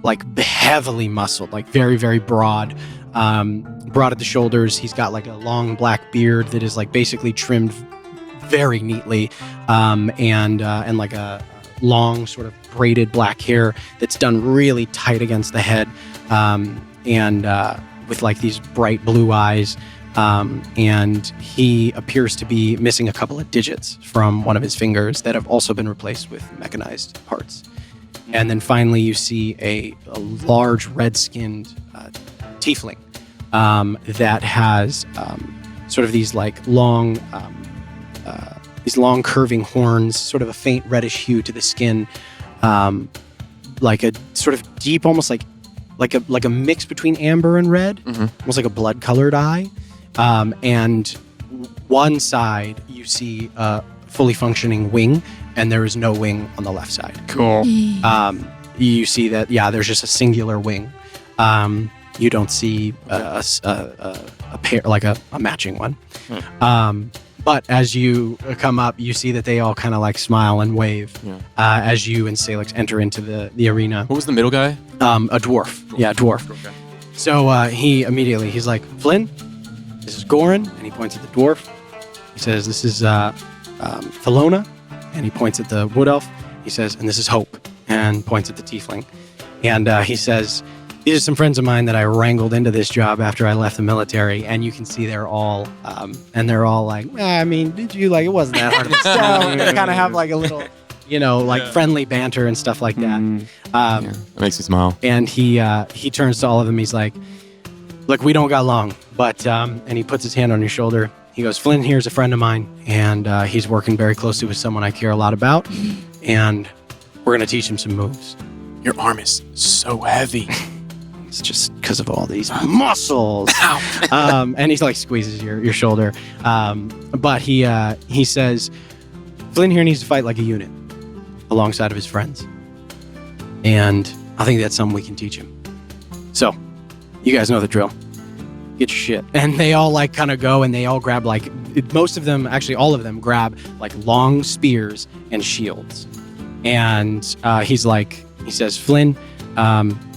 like heavily muscled, like very, very broad at the shoulders. He's got like a long black beard that is like basically trimmed very neatly, and like a long sort of braided black hair that's done really tight against the head, and with like these bright blue eyes. And he appears to be missing a couple of digits from one of his fingers that have also been replaced with mechanized parts. And then finally, you see a large red-skinned tiefling that has sort of these like long curving horns, sort of a faint reddish hue to the skin, like a sort of deep, almost like a mix between amber and red, almost like a blood-colored eye. And one side, you see a fully functioning wing, and there is no wing on the left side. Cool. You see that, there's just a singular wing. You don't see a pair, like a matching one. But as you come up, you see that they all kind of like smile and wave as you and Salix enter into the arena. What was the middle guy? A dwarf. Yeah, dwarf. Okay. So he's like, Flynn, this is Goran, and he points at the dwarf. He says, this is Thelona, and he points at the wood elf. He says, and this is Hope, and points at the tiefling. And he says, these are some friends of mine that I wrangled into this job after I left the military. And you can see they're all like, did you, like, it wasn't that hard of a sell. They kind of have like a little, friendly banter and stuff like that. That makes me smile. And he turns to all of them. He's like, look, we don't got long, but, and he puts his hand on your shoulder. He goes, Flynn here's a friend of mine, and he's working very closely with someone I care a lot about, and we're going to teach him some moves. Your arm is so heavy. It's just because of all these muscles. And he like squeezes your shoulder. But he says, Flynn here needs to fight like a unit alongside of his friends. And I think that's something we can teach him. So, you guys know the drill. Get your shit. And they all like kind of go and they all grab like, most of them, actually all of them grab like long spears and shields. And he says, Flynn,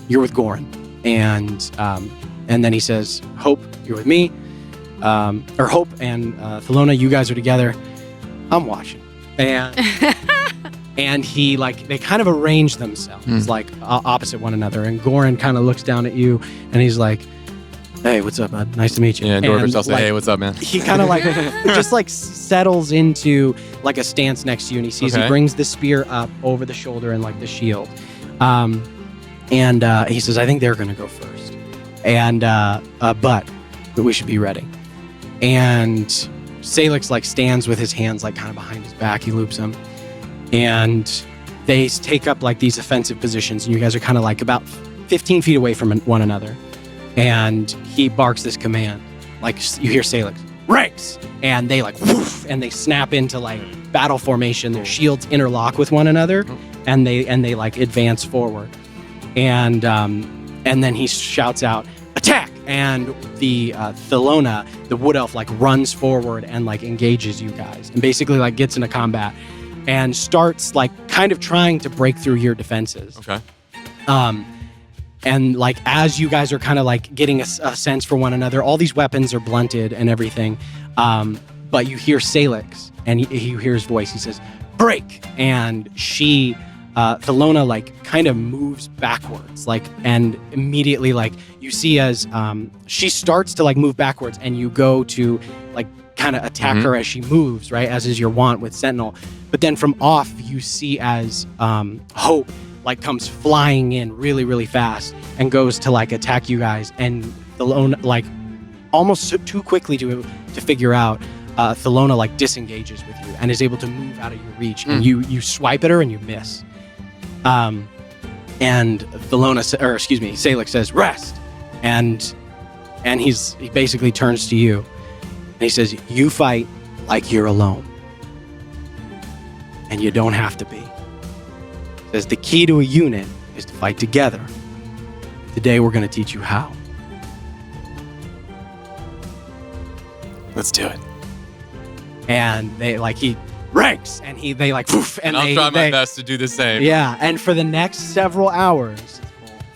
you're with Goran. And then he says, Hope, you're with me. Or Hope and Thelona, you guys are together. I'm watching. and he like they kind of arrange themselves like opposite one another. And Goran kind of looks down at you, and he's like, "Hey, what's up, bud? Nice to meet you." Yeah, and Dorvish, I'll say, like, "Hey, what's up, man?" He kind of like just like settles into like a stance next to you, and he sees he brings the spear up over the shoulder and like the shield, and he says, "I think they're gonna go first, and but we should be ready." And Salix like stands with his hands like kind of behind his back. He loops them, and they take up like these offensive positions, and you guys are kind of like about 15 feet away from one another. And he barks this command, like you hear Salix, ranks, and they like woof, and they snap into like battle formation. Their shields interlock with one another, and they like advance forward. And then he shouts out, "Attack!" And the Thelona, the wood elf, like runs forward and like engages you guys, and basically like gets into combat and starts like kind of trying to break through your defenses. Okay. And like as you guys are kind of like getting a sense for one another, all these weapons are blunted and everything. But you hear Salix, and you hear his voice. He says, "Break!" And she, Thelona, like kind of moves backwards, like, and immediately like you see as she starts to like move backwards, and you go to like kind of attack her as she moves, right, as is your wont with Sentinel. But then from off, you see as Hope like comes flying in really, really fast and goes to like attack you guys, and Thelona like almost too quickly to figure out. Thelona like disengages with you and is able to move out of your reach, and you swipe at her and you miss. And Salix says, "Rest," and he basically turns to you and he says, "You fight like you're alone, and you don't have to be." He says, "The key to a unit is to fight together. Today we're going to teach you how." Let's do it. And they like he ranks, and they like poof, and I'll try my best to do the same. Yeah, and for the next several hours,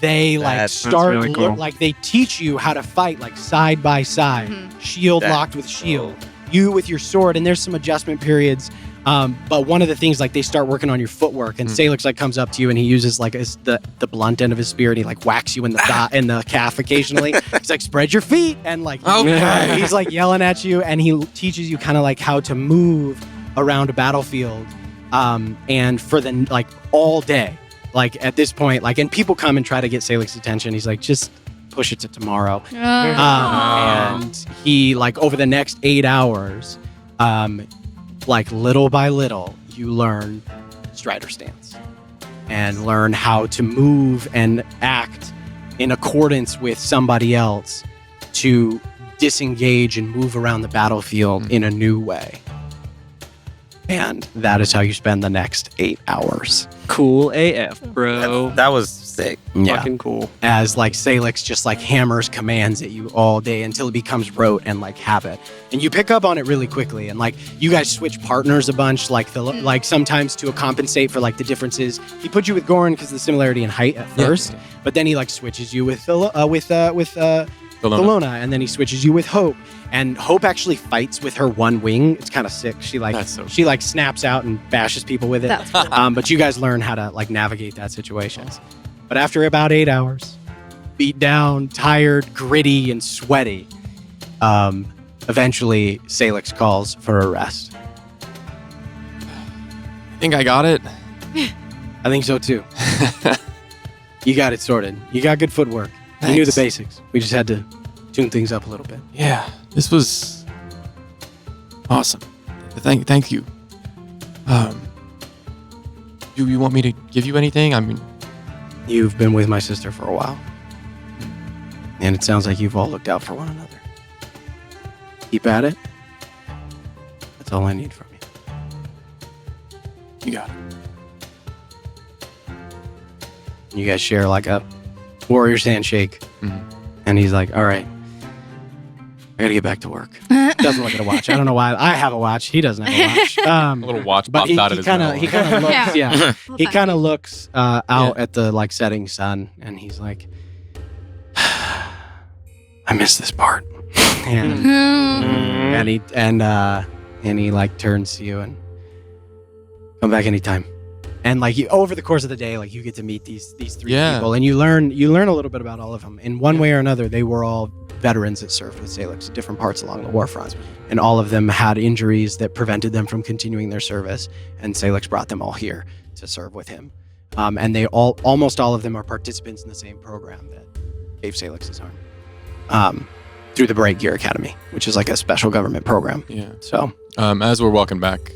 they like start really cool. like they teach you how to fight like side by side, shield locked with shield, you with your sword, and there's some adjustment periods. But one of the things, like, they start working on your footwork, and Salix like comes up to you, and he uses like the blunt end of his spear, and he like whacks you in the in the calf occasionally. He's like, "Spread your feet," and like he's like yelling at you, and he teaches you kind of like how to move around a battlefield. And for the like all day, like at this point, like, and people come and try to get Salix's attention. He's like, "Just push it to tomorrow." And he like over the next 8 hours, like little by little, you learn Strider stance and learn how to move and act in accordance with somebody else to disengage and move around the battlefield in a new way. And that is how you spend the next 8 hours. Cool AF, bro. That was sick. Fucking cool. As like Salix just like hammers commands at you all day until it becomes rote and like habit. And you pick up on it really quickly. And like you guys switch partners a bunch, like like sometimes to compensate for like the differences. He put you with Goran because of the similarity in height at first, but then he like switches you with Thelona, and then he switches you with Hope. And Hope actually fights with her one wing. It's kind of sick. She like she like snaps out and bashes people with it. That's cool. But you guys learn how to like navigate that situation. But after about 8 hours, beat down, tired, gritty, and sweaty, eventually Salix calls for a rest. I think I got it. I think so too. You got it sorted. You got good footwork. You knew the basics. We just had to tune things up a little bit. Yeah, this was awesome. Thank you. Do you want me to give you anything? I mean, you've been with my sister for a while, and it sounds like you've all looked out for one another. Keep at it. That's all I need from you. You got it. You guys share like a warrior's handshake, and he's like, "All right, I gotta get back to work." Doesn't look at a watch. I don't know why. I have a watch. He doesn't have a watch. A little watch but popped he out of his kind of mouth. he kind of looks. Yeah, he kind of looks out Yeah. at the like setting sun, and he's like, "I miss this part." And he like turns to you, and Come back anytime. And like over the course of the day, like you get to meet these three Yeah. people, and you learn a little bit about all of them. In one way or another, they were all veterans that served with Salix at different parts along the war front, and all of them had injuries that prevented them from continuing their service. And Salix brought them all here to serve with him. And they almost all of them are participants in the same program that gave Salix his arm, through the Bright Gear Academy, which is like a special government program. Yeah. So As we're walking back,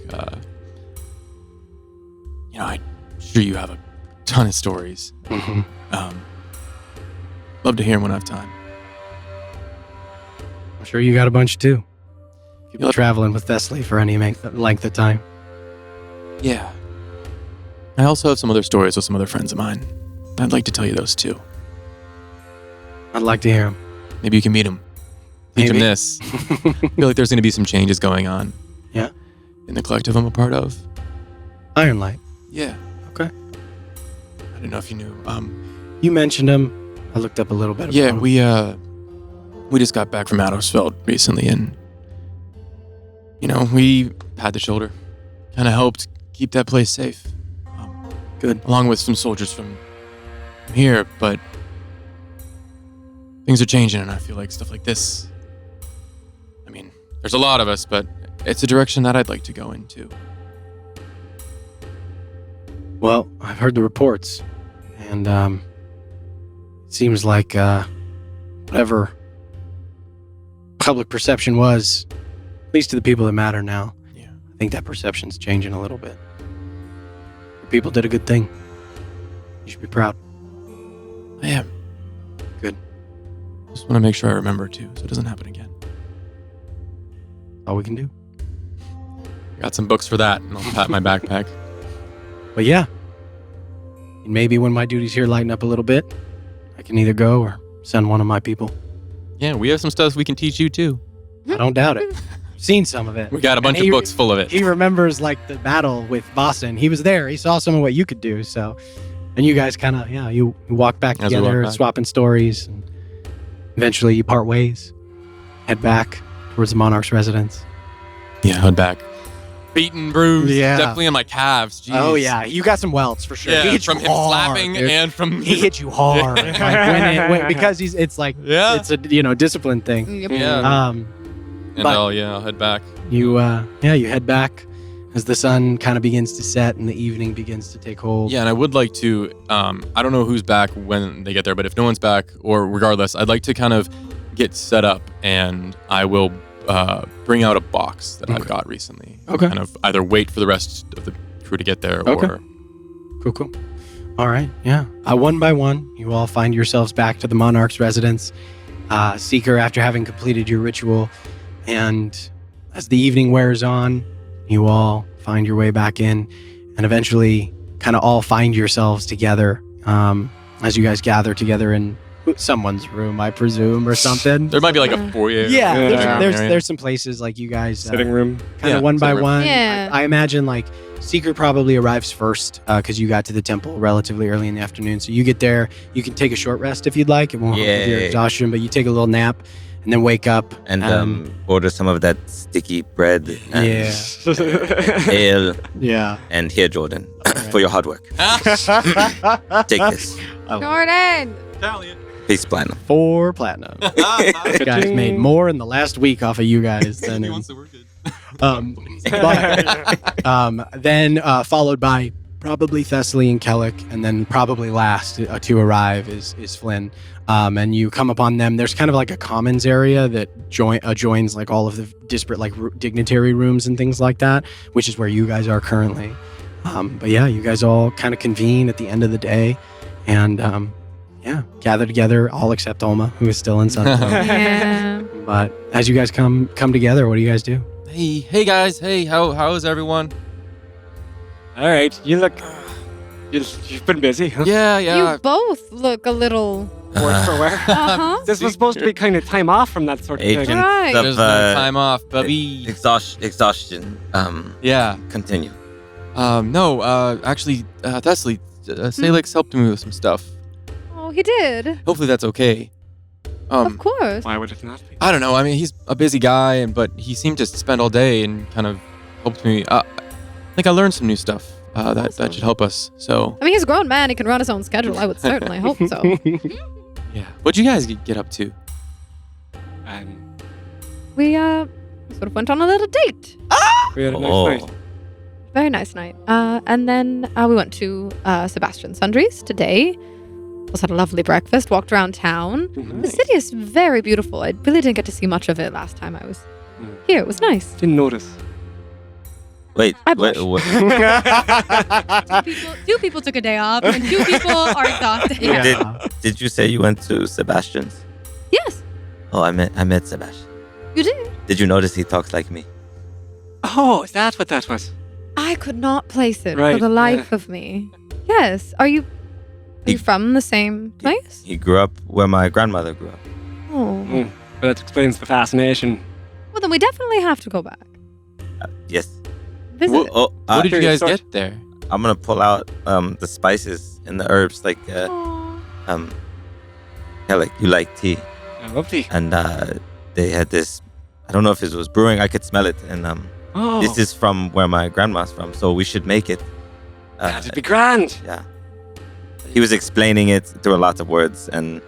I'm sure you have a ton of stories. mhm. Love to hear them when I have time. I'm sure you got a bunch too. You've been Yep. traveling with Thessaly for any length of time. Yeah. I also have some other stories with some other friends of mine. I'd like to tell you those too. I'd like to hear them. Maybe you can meet them. Teach them Maybe. this. I feel like there's going to be some changes going on. Yeah. In the collective I'm a part of. Iron Light. Yeah. Okay. I didn't know if you knew. You mentioned them. I looked up a little bit. Yeah, about 'em. we just got back from Adolfsfeld recently, and we pat the shoulder, kind of helped keep that place safe. Good. Along with some soldiers from here, but things are changing, and I feel like stuff like this. I mean, there's a lot of us, but it's a direction that I'd like to go into. Well, I've heard the reports, and it seems like whatever public perception was, at least to the people that matter now, Yeah. I think that perception's changing a little bit. The people did a good thing. You should be proud. I am. Good. Just want to make sure I remember too, so it doesn't happen again. All we can do. Got some books for that, and I'll pat my backpack. But yeah, and maybe when my duties here lighten up a little bit, I can either go or send one of my people. Yeah, we have some stuff we can teach you too. I don't doubt it. Seen some of it. We got a bunch And of books full of it. He remembers like the battle with Boston. He was there. He saw some of what you could do. So, and you guys kind of, you walk back As we walk together, back. swapping stories. And eventually you part ways, head back towards the Monarch's residence. Yeah, head back. Beaten, bruised, Yeah. definitely in my calves. Jeez. Oh yeah, you got some welts for sure. He Yeah, hit from you him hard, slapping dude. and from He hit you hard. Like because it's like Yeah. it's a discipline thing. Yep. Yeah. And And but- I'll head back. you head back as the sun kind of begins to set and the evening begins to take hold. Yeah, and I would like to. I don't know who's back when they get there, but if no one's back, or regardless, I'd like to kind of get set up, and I will bring out a box that I've Okay. got recently. Okay. Kind of either wait for the rest of the crew to get there, Okay. or Cool. All right, yeah. One by one, you all find yourselves back to the Monarch's residence. Seeker, after having completed your ritual, and as the evening wears on, you all find your way back in, and eventually kind of all find yourselves together as you guys gather together in someone's room, I presume, or something. there might be like a foyer. Yeah, Yeah. there's some places like you guys Sitting room. kind of Yeah, one by sitting room. one. Yeah. I imagine like Seeker probably arrives first because you got to the temple relatively early in the afternoon. So you get there, you can take a short rest if you'd like. It won't help with your Yay. exhaustion, but you take a little nap and then wake up. And order some of that sticky bread and ale. yeah. And here, Jordan, for your hard work. Take this. Jordan! Peace, Platinum. 4 platinum. You guys made more in the last week off of you guys than in, then followed by probably Thessaly and Kellic, and then probably last to arrive is Flynn. And you come upon them. There's kind of like a commons area that joins like all of the disparate like dignitary rooms and things like that, which is where you guys are currently. But yeah, you guys all kind of convene at the end of the day, and gather together, all except Olma, who is still in Sunploom. Yeah. But as you guys come together, what do you guys do? Hey guys. Hey, how is everyone? All right, you look. You've been busy, huh? Yeah. You both look a little. Work for where? Uh-huh. This was supposed to be kind of time off from that sort of Agent thing. Right. of There's no time off, baby. exhaustion. Yeah. Continue. No. Actually, Thessaly, Salix helped me with some stuff. Oh, he did. Hopefully that's okay. Of course. Why would it not be? I don't know. I mean, he's a busy guy, but he seemed to spend all day and kind of helped me. I think I learned some new stuff that should help us. So I mean, he's a grown man. He can run his own schedule. I would certainly hope so. yeah, what'd you guys get up to? We sort of went on a little date. We had a nice night. Very nice night. And then we went to Sebastian Sundries today. Also had a lovely breakfast, walked around town. The city is very beautiful. I really didn't get to see much of it last time I was here. It was nice. Didn't notice. Wait, I wait, blush. what? Two people took a day off, and 2 people are exhausted. Did you say you went to Sebastian's? Yes, Oh, I met Sebastian. you did. Did you notice he talks like me? Oh, is that what that was? I could not place it for Right, the life of me. Yes. Are you from the same place? He grew up where my grandmother grew up. Oh. Well, that explains the fascination. Well, then we definitely have to go back. Yes. Visit. Oh, What did you guys Sorry. get there? I'm gonna pull out the spices and the herbs like Aw. like you like tea, Lovely. and they had this. I don't know if it was brewing. I could smell it, and Oh, this is from where my grandma's from, so we should make it. that'd be grand. Yeah. He was explaining it through a lot of words and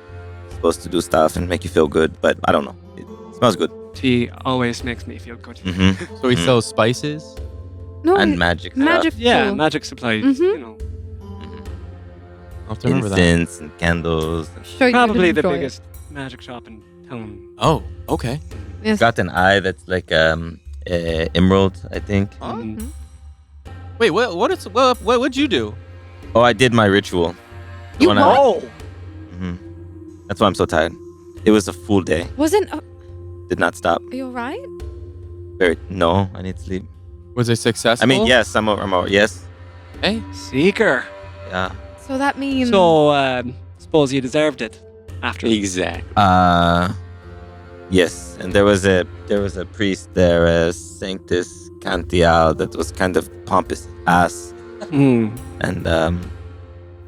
supposed to do stuff and make you feel good, but I don't know. It smells good. Tea always makes me feel good. Mm-hmm. So he sells spices. No, And magic magic. Yeah, too. magic supplies. Mhm. You know, I'll have to remember that. Incense and candles. Sure, you probably would the enjoy it. biggest magic shop in town. Oh, okay. Yes. Got an eye that's like emerald, I think. Mhm. Wait, what'd you do? Oh, I did my ritual. The You one what? Mhm. That's why I'm so tired. It was a full day. Wasn't? Did not stop. Are you alright? No, I need sleep. Was it successful? I mean, yes, I'm over. Yes. Hey, Seeker. Yeah. So that means. So, suppose you deserved it after. exactly. Yes, and there was a priest there, Sanctus Cantial, that was kind of pompous ass, Hmm. and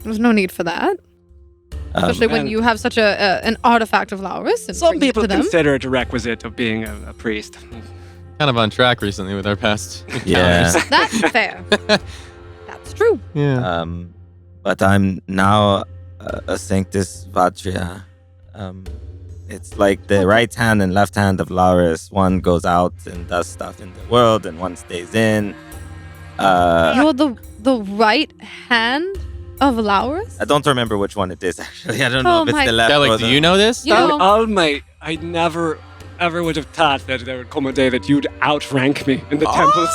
There's no need for that, especially when and- you have such an artifact of Laurus. And Some bring it people to them. consider it a requisite of being a priest. Kind of on track recently with our past. Yeah. encounters. That's fair. That's true. Yeah. but I'm now a Sanctus Vatria. It's like the right hand and left hand of Laurus. One goes out and does stuff in the world, and one stays in. You're the right hand of Laurus. I don't remember which one it is actually. I don't know Oh if it's my- the left or Kelly, the... do you know this? You know- Oh my! I never ever would have thought that there would come a day that you'd outrank me in the temples.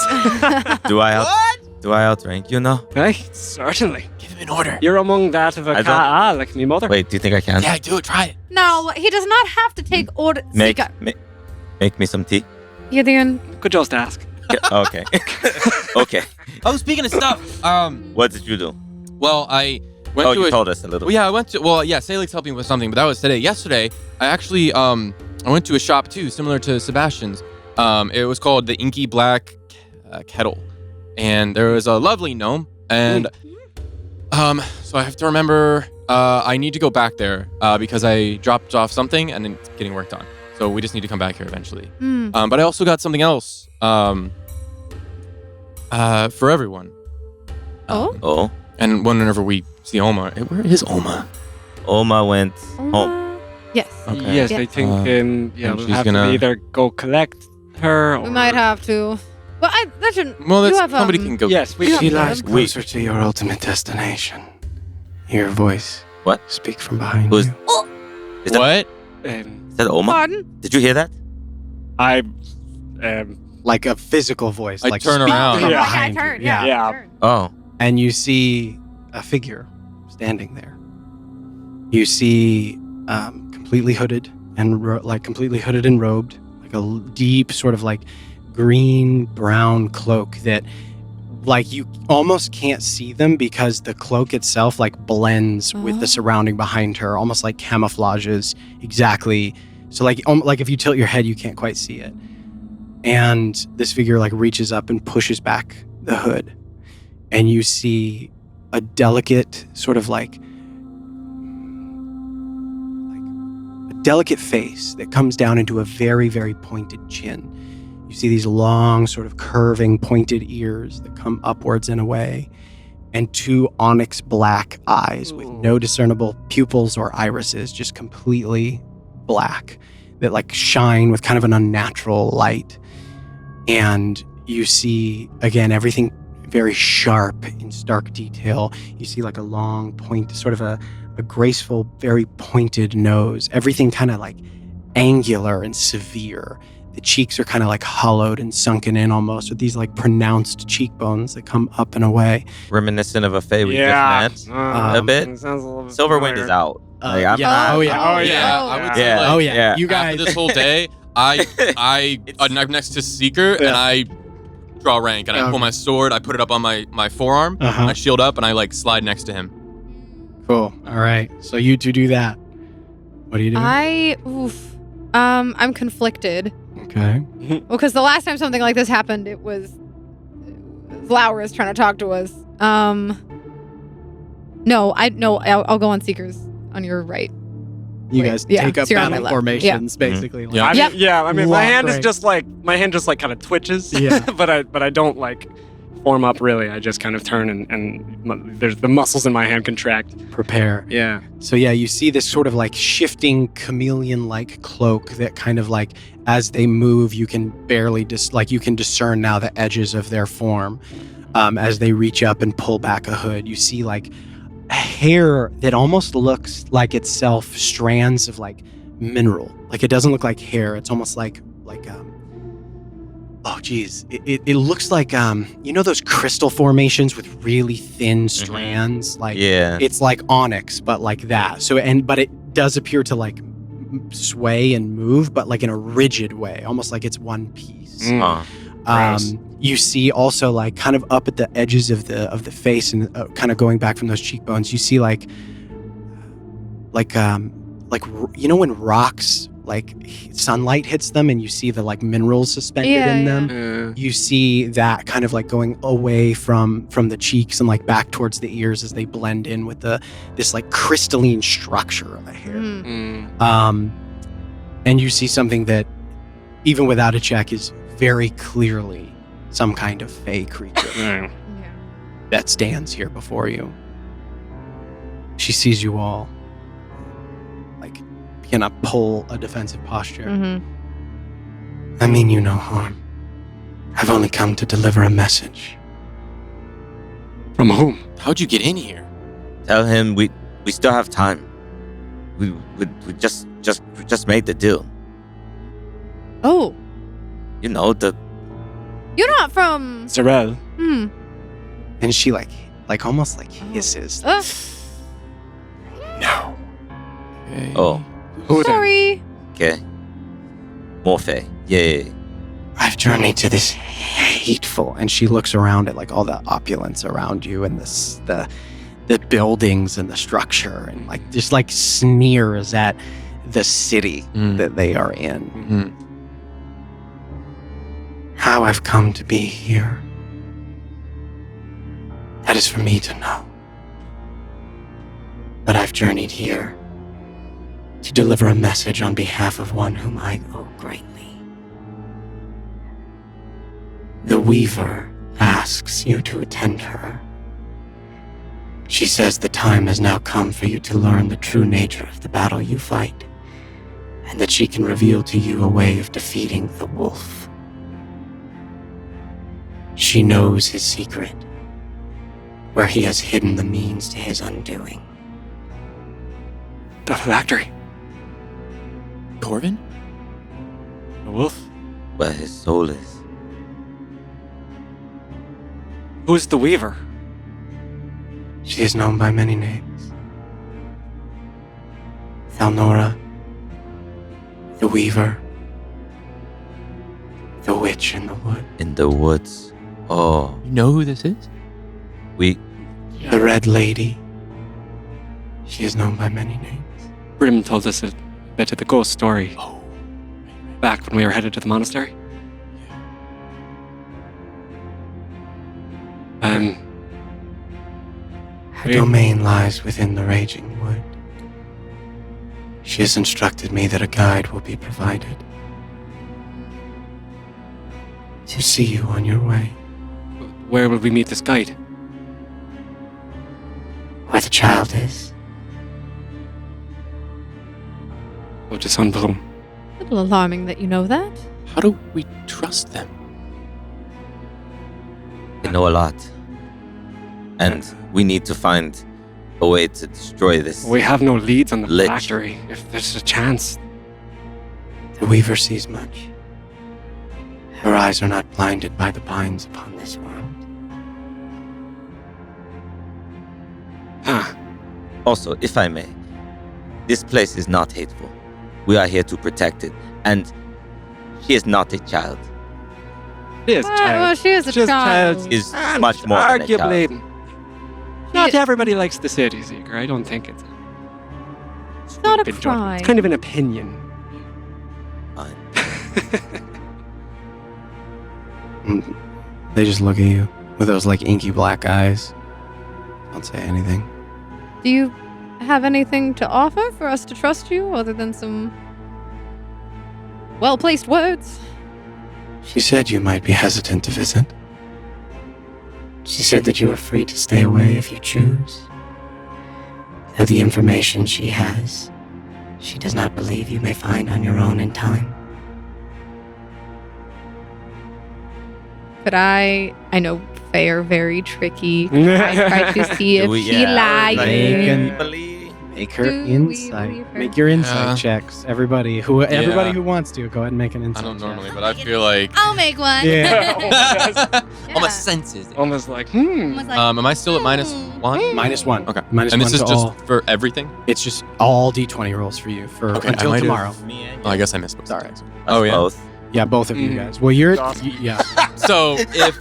Do I outrank you? No. Right? Certainly. Give him an order. You're among that of a I don't- Ka'a, like me mother. Wait, do you think I can? Yeah, do it. Try it. No, he does not have to take order. Make Seeker. make me some tea. Gideon, Could just ask. Okay. Okay. Oh, speaking of stuff. What did you do? Well, I went to You a. told us a little. Well, yeah, I went to. Well, yeah, Salix helped me with something, but that was today. Yesterday, I actually I went to a shop too, similar to Sebastian's. It was called the Inky Black Kettle, and there was a lovely gnome, and so I have to remember I need to go back there because I dropped off something and it's getting worked on. So we just need to come back here eventually. But I also got something else for everyone. Oh. And whenever we see Oma, where is Oma? Oma went home. Yes. Okay. Yes, Yeah. I think and we'll she's have gonna- to either go collect her or We might have to. Well, that shouldn't. Well, you that's, have, somebody can go. Yes, we You She have- lies We- closer to your ultimate destination. Hear a voice. What? Speak from behind Who's- you. Is that, What? is that Oma? Pardon? Did you hear that? I Like a physical voice. I like turn speak around. from Yeah. behind you. Yeah. Yeah. turn. Oh. And you see a figure standing there. You see completely hooded and completely hooded and robed, like a deep sort of like green brown cloak that like you almost can't see them because the cloak itself like blends with the Oh. surrounding behind her, almost like camouflages exactly. So like if you tilt your head, you can't quite see it. And this figure like reaches up and pushes back the hood, and you see a delicate sort of like a delicate face that comes down into a very, very pointed chin. You see these long, sort of curving, pointed ears that come upwards and away. and 2 onyx black eyes with no discernible pupils or irises, just completely black, that like shine with kind of an unnatural light. And you see, again, everything very sharp in stark detail. You see like a long point, sort of a graceful, very pointed nose. Everything kind of like angular and severe. The cheeks are kind of like hollowed and sunken in almost, with these like pronounced cheekbones that come up and away. Reminiscent of a fae we Yeah. just met. A bit. It sounds a little bit Silverwind familiar. is out. Like, I'm yeah. not- Oh, yeah. I would say, Yeah. like, Oh, yeah. You after guys. this whole day, I'm next to Seeker, and I draw rank, and I pull my sword, I put it up on my forearm, Uh-huh. I shield up, and I like slide next to him. Cool. All right. So you 2 do that. What do you do? I'm conflicted. Okay. Well, because the last time something like this happened, it was Flowers trying to talk to us. No, I'll go on Seekers on your right. You Wait, guys yeah, take up so you're on my battle left. formations, basically. Yeah. I Yep. mean, yeah, I mean, my Long hand is range. just like kind of twitches. Yeah. but I don't like form up really. I just kind of turn and there's the muscles in my hand contract. Prepare. Yeah. So yeah, you see this sort of like shifting chameleon-like cloak that kind of like, as they move, you can barely you can discern now the edges of their form. As they reach up and pull back a hood, you see like hair that almost looks like itself strands of like mineral. Like it doesn't look like hair. It's almost like oh geez, it looks like you know those crystal formations with really thin strands. Like Yeah. it's like onyx, but like that. So but it does appear to like sway and move, but like in a rigid way, almost like it's one piece. Gross. You see also like kind of up at the edges of the face and kind of going back from those cheekbones, you see like you know when rocks like sunlight hits them and you see the like minerals suspended in them. You see that kind of like going away from the cheeks and like back towards the ears as they blend in with this like crystalline structure of a hair. And you see something that even without a check is very clearly some kind of fey creature Yeah. that stands here before you. She sees you all, like, cannot pull a defensive posture. Mm-hmm. I mean you no harm. I've only come to deliver a message. From whom? How'd you get in here? Tell him we still have time. We just made the deal. Oh, You know, you're not from. Zarel. Hmm. And she like almost like hisses. No. oh, Who then? Sorry. okay. Morphe. Yeah. I've journeyed to this hateful, and she looks around at like all the opulence around you and the buildings and the structure, and like just like sneers at the city that they are in. Mm-hmm. How I've come to be here, that is for me to know. But I've journeyed here to deliver a message on behalf of one whom I owe greatly. The Weaver asks you to attend her. She says the time has now come for you to learn the true nature of the battle you fight, and that she can reveal to you a way of defeating the wolf. She knows his secret, where he has hidden the means to his undoing. The factory. Corvin? The wolf. Where his soul is. Who's the Weaver? She is known by many names. Thalnora, the Weaver, the Witch in the Wood, In the woods. Oh, You know who this is? we. the Red Lady. She is known by many names. Grim told us a bit of the ghost story. Oh. Back when we were headed to the monastery. Her domain lies within the Raging Wood. She has instructed me that a guide will be provided to see you on your way. Where will we meet this guide? where the child is. Go to Sunploom. A little alarming that you know that. How do we trust them? They know a lot. And we need to find a way to destroy this. We have no leads on the Lich. factory. If there's a chance. The Weaver sees much. Her eyes are not blinded by the pines upon this world. Ah, Also, if I may, this place is not hateful. We are here to protect it. And she is not a child. she is a Well, child. she is a She is a child. child. Is And much more than a child. arguably, not everybody likes the city seeker. I don't think it's. It's not a big judgment. crime. It's kind of an opinion. Fine. They just look at you with those like inky black eyes. Don't say anything. Do you have anything to offer for us to trust you other than some well-placed words? She said you might be hesitant to visit. She said that you are free to stay away if you choose. Though the information she has, she does not believe you may find on your own in time. Could I know Faye are very tricky. I try to see if she lies. Make her Do we insight. believe her? Make your insight Yeah. checks. Everybody who wants to, go ahead and make an I insight don't check. normally, but I feel like. I'll make one. Yeah. All my senses. Almost like, Almost like, Am I still at minus one? -1. Okay. Minus And one this is to just all. for everything? It's just all D20 rolls for you for Okay, I until might have- tomorrow. Oh, I guess I missed most. Sorry. Oh, yeah. Both. Yeah, both of you Mm. guys. Well, you're Awesome. yeah. So if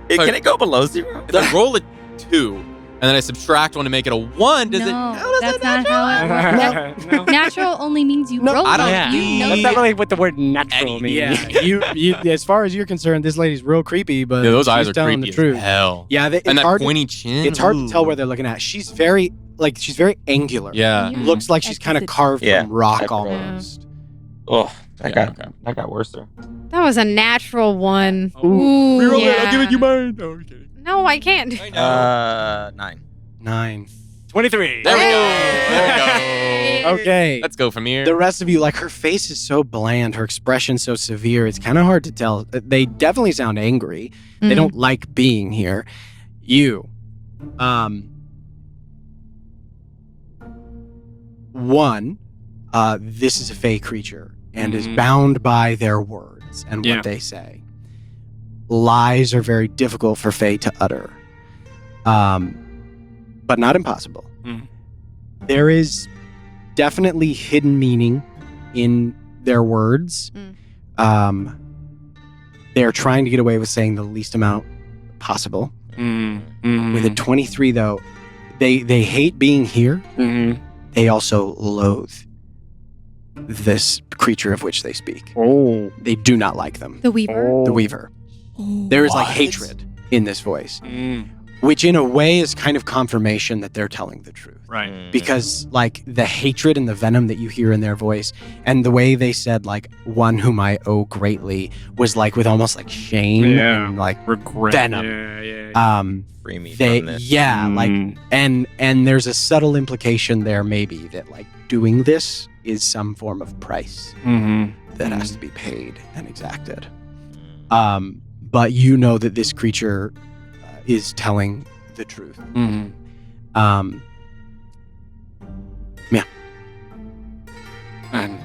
Can it go below 0? I roll a 2 and then I subtract 1 to make it a 1, does it? no, How does that's that not how it works. no. Natural only means you No, roll I don't- it. Yeah. You know That's that. not really what the word natural means. Yeah, you. As far as you're concerned, this lady's real creepy, but Yeah, those eyes she's are telling creepy the truth. as hell. Yeah, it's And that hard. pointy chin. It's hard to Ooh. tell where they're looking at. She's very angular. Yeah. You- Looks like she's kind of carved Yeah, from rock type of roll. almost. Oh, that Yeah, got okay. that got worse. That was a natural one. Ooh. Ooh, Reroll it, yeah. I'll give it you mine. Oh, okay. No, I can't. 9. 9. 23. There we go. There we go. Okay. Let's go from here. The rest of you, like, her face is so bland, her expression so severe, it's kind of hard to tell. They definitely sound angry. They Mm. don't like being here. You, one, this is a fey creature and is Mhm. bound by their words and Yeah. what they say. Lies are very difficult for fey to utter, but not impossible. Mhm. There is definitely hidden meaning in their words. They're trying to get away with saying the least amount possible. With a 23, though, they hate being here. They also loathe this creature of which they speak. Oh. They do not like them. The Weaver. The Weaver. There is like What? hatred in this voice, which in a way is kind of confirmation that they're telling the truth. Right. Because like the hatred and the venom that you hear in their voice and the way they said like one whom I owe greatly was like with almost like shame Yeah. and like Regret. Venom. Yeah. Free me they from this. like and there's a subtle implication there maybe that like doing this is some form of price that has to be paid and exacted. But you know that this creature is telling the truth. And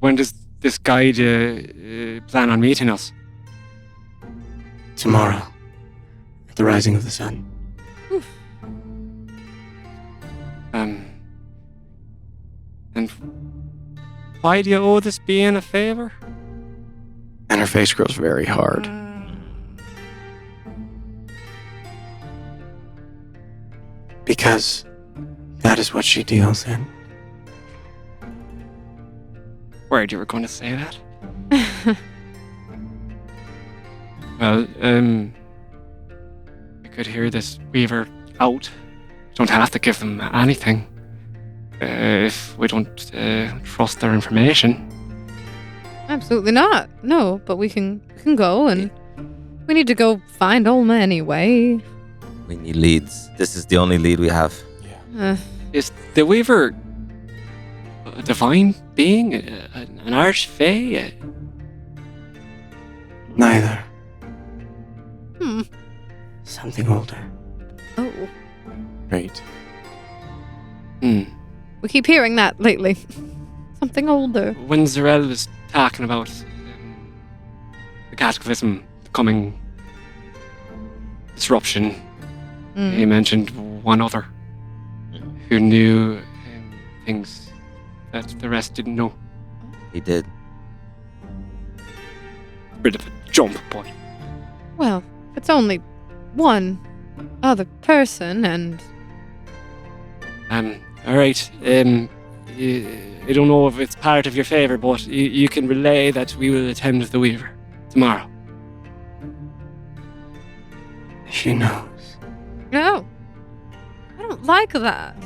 when does this guide plan on meeting us? Tomorrow, at the rising of the sun. And why do you owe this being a favor? And her face grows very hard. Because that is what she deals in. Worried you were going to say that. Well, I could hear this Weaver out. Don't have to give them anything if we don't trust their information. Absolutely not. No, but we can go and we need to go find Olma anyway. We need leads. This is the only lead we have. Is the Weaver a divine being? An archfey? Neither. Hmm. Something older. Oh. Right. Hmm. We keep hearing that lately. Something older. When Zarel was talking about the cataclysm, the coming disruption, he mentioned one other who knew things that the rest didn't know. He did. Bit of a jump, but Well, if it's only one other person and all right. I don't know if it's part of your favor, but you can relay that we will attend the Weaver tomorrow. She knows. no. I don't like that.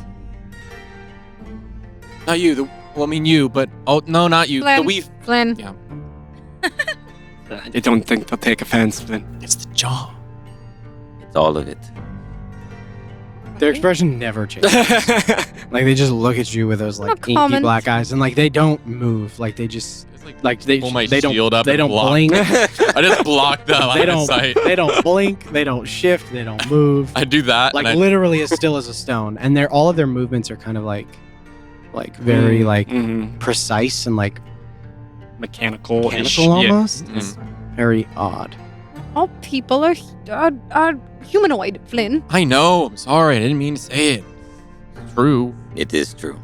Not you. You, but no, not you. Flynn. The weave. Flynn. Yeah. I don't think they'll take offense, then. It's the jaw. It's all of it. Their expression never changes. Like they just look at you with those like No inky comment. black eyes, and like they don't move. Like they just It's like they pull my they don't shield up they and don't block. blink. I just blocked the line they of don't sight. they don't blink. They don't shift. They don't move. I do that. Like and literally as still as a stone, and all of their movements are kind of like very like precise and like Mechanical. almost. Mhm. It's very odd. All people are humanoid, Flynn. I know. I'm sorry. I didn't mean to say it. It's true. It is true.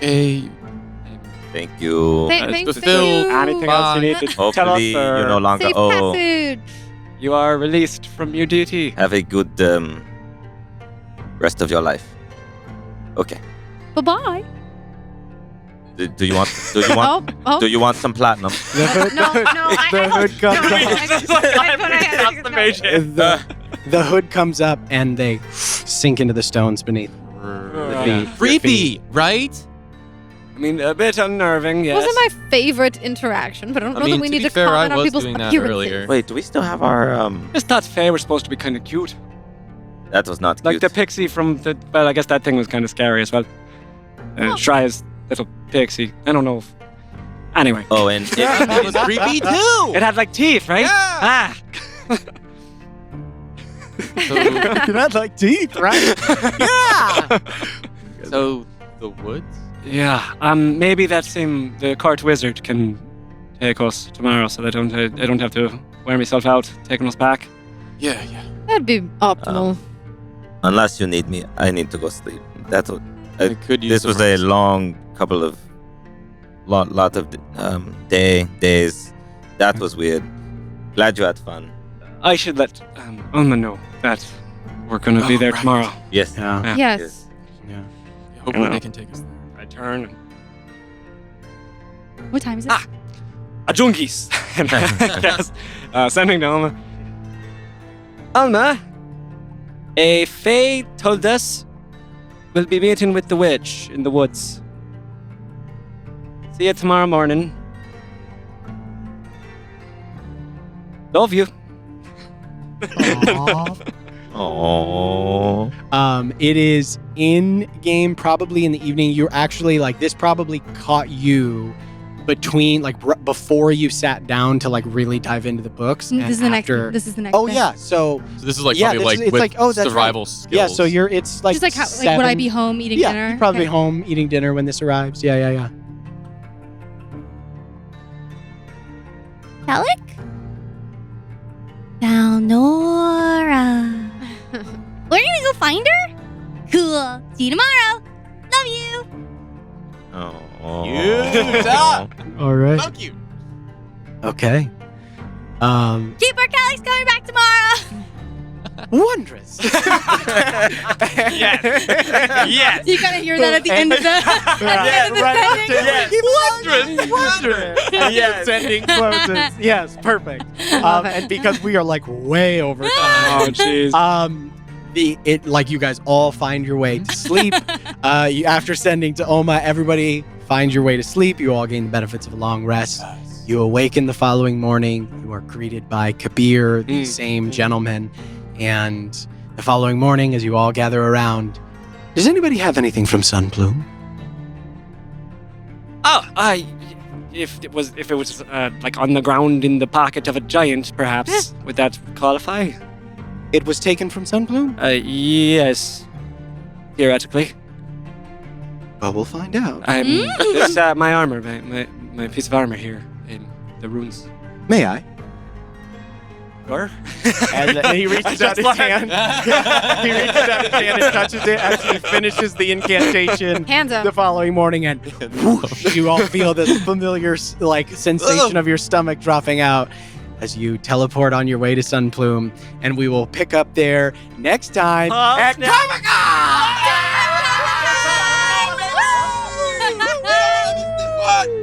Hey. Thank you. Thanks the to Phil. you. Anything else you need to tell us? Hopefully you no longer Safe owe. passage. You are released from your duty. Have a good rest of your life. Okay. Bye-bye. Do you want do you want some platinum? The hood, No, I the hood comes up. the hood comes up and they sink into the stones beneath. Yeah. Creepy, right? I mean, a bit unnerving, yes. Wasn't my favorite interaction, but I don't know that we to need be to fair, comment I on was people's doing that appearances. earlier. Wait, do we still have our Just thought Faye was supposed to be kind of cute. that was not Like cute. the pixie from the... Well, I guess that thing was kind of scary as well. Shriya's little pixie. I don't know if... Anyway. Oh, and It was creepy too. It had like teeth, right? Yeah. Ah! You're not like teeth, right? So the woods. Yeah, maybe that the court wizard can take us tomorrow so that I don't have to wear myself out taking us back. Yeah. That'd be optimal. unless you need me, I need to go sleep. That's what. I could use This some was a rest. long couple of lot of days. That was weird. Glad you had fun. I should let Ulma know that we're going to be Oh, there right. tomorrow. Yes. Yeah. Yes. Yeah. Hopefully they can take us there. I turn. What time is it? A junkies. Yes. Sending to Alma. Alma, a Fae told us we'll be meeting with the witch in the woods. See you tomorrow morning. Love you. Oh. It is in game, probably in the evening. You're actually like this. Probably caught you between before you sat down to like really dive into the books. This and is the next. after- This is the next. Oh thing. yeah. So So this is like Yeah, probably this like is- it's with like, oh, that's survival skills. yeah. So it's like Just like how, like would I 7 be home eating yeah, dinner? you'd probably Okay. be home eating dinner when this arrives. Yeah. Alec? Valnora. We're gonna go find her? Cool. See you tomorrow. Love you. Oh. All right. Thank you. Okay. Keep our Calyx coming back tomorrow. Wondrous. Yes. You gotta hear that at the end of the. At the end of the sentence. Yes. Sending closes. Yes, perfect. Love it. And because we are like way over time. Oh, jeez. Like you guys all find your way to sleep. After sending to Oma, everybody finds your way to sleep. You all gain the benefits of a long rest. You awaken the following morning. You are greeted by Kabir, the same gentleman. And the following morning, as you all gather around, does anybody have anything from Sunploom? If it was like on the ground in the pocket of a giant, perhaps would that qualify? It was taken from Sunploom? Yes, theoretically. Well, we'll find out. This is my armor, my piece of armor here in the runes. May I? Sure. And he reaches out his hand. He reaches out his hand and touches it as he finishes the incantation. Hands up. The following morning, and whoosh, you all feel this familiar sensation of your stomach dropping out as you teleport on your way to Sunploom. And we will pick up there next time at Comic-Con!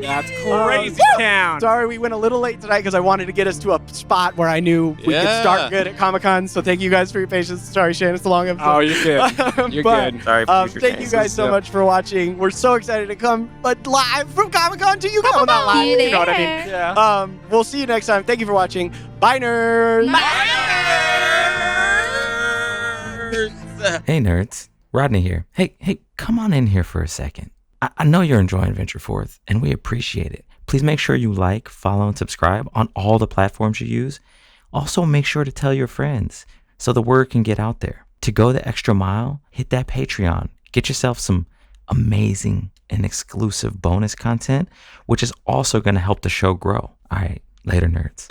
That's crazy town. Sorry, we went a little late tonight because I wanted to get us to a spot where I knew we could start good at Comic-Con. So thank you guys for your patience. Sorry, Shane, it's a long episode. Oh, you're good. You're good. Sorry for future thank you guys so much for watching. We're so excited to come live from Comic-Con to you. Well, not live, you know what I mean. Yeah. We'll see you next time. Thank you for watching. Bye, nerds. Hey, nerds. Rodney here. Hey, come on in here for a second. I know you're enjoying Venture Forth, and we appreciate it. Please make sure you like, follow, and subscribe on all the platforms you use. Also, make sure to tell your friends so the word can get out there. To go the extra mile, hit that Patreon. Get yourself some amazing and exclusive bonus content, which is also going to help the show grow. All right, later, nerds.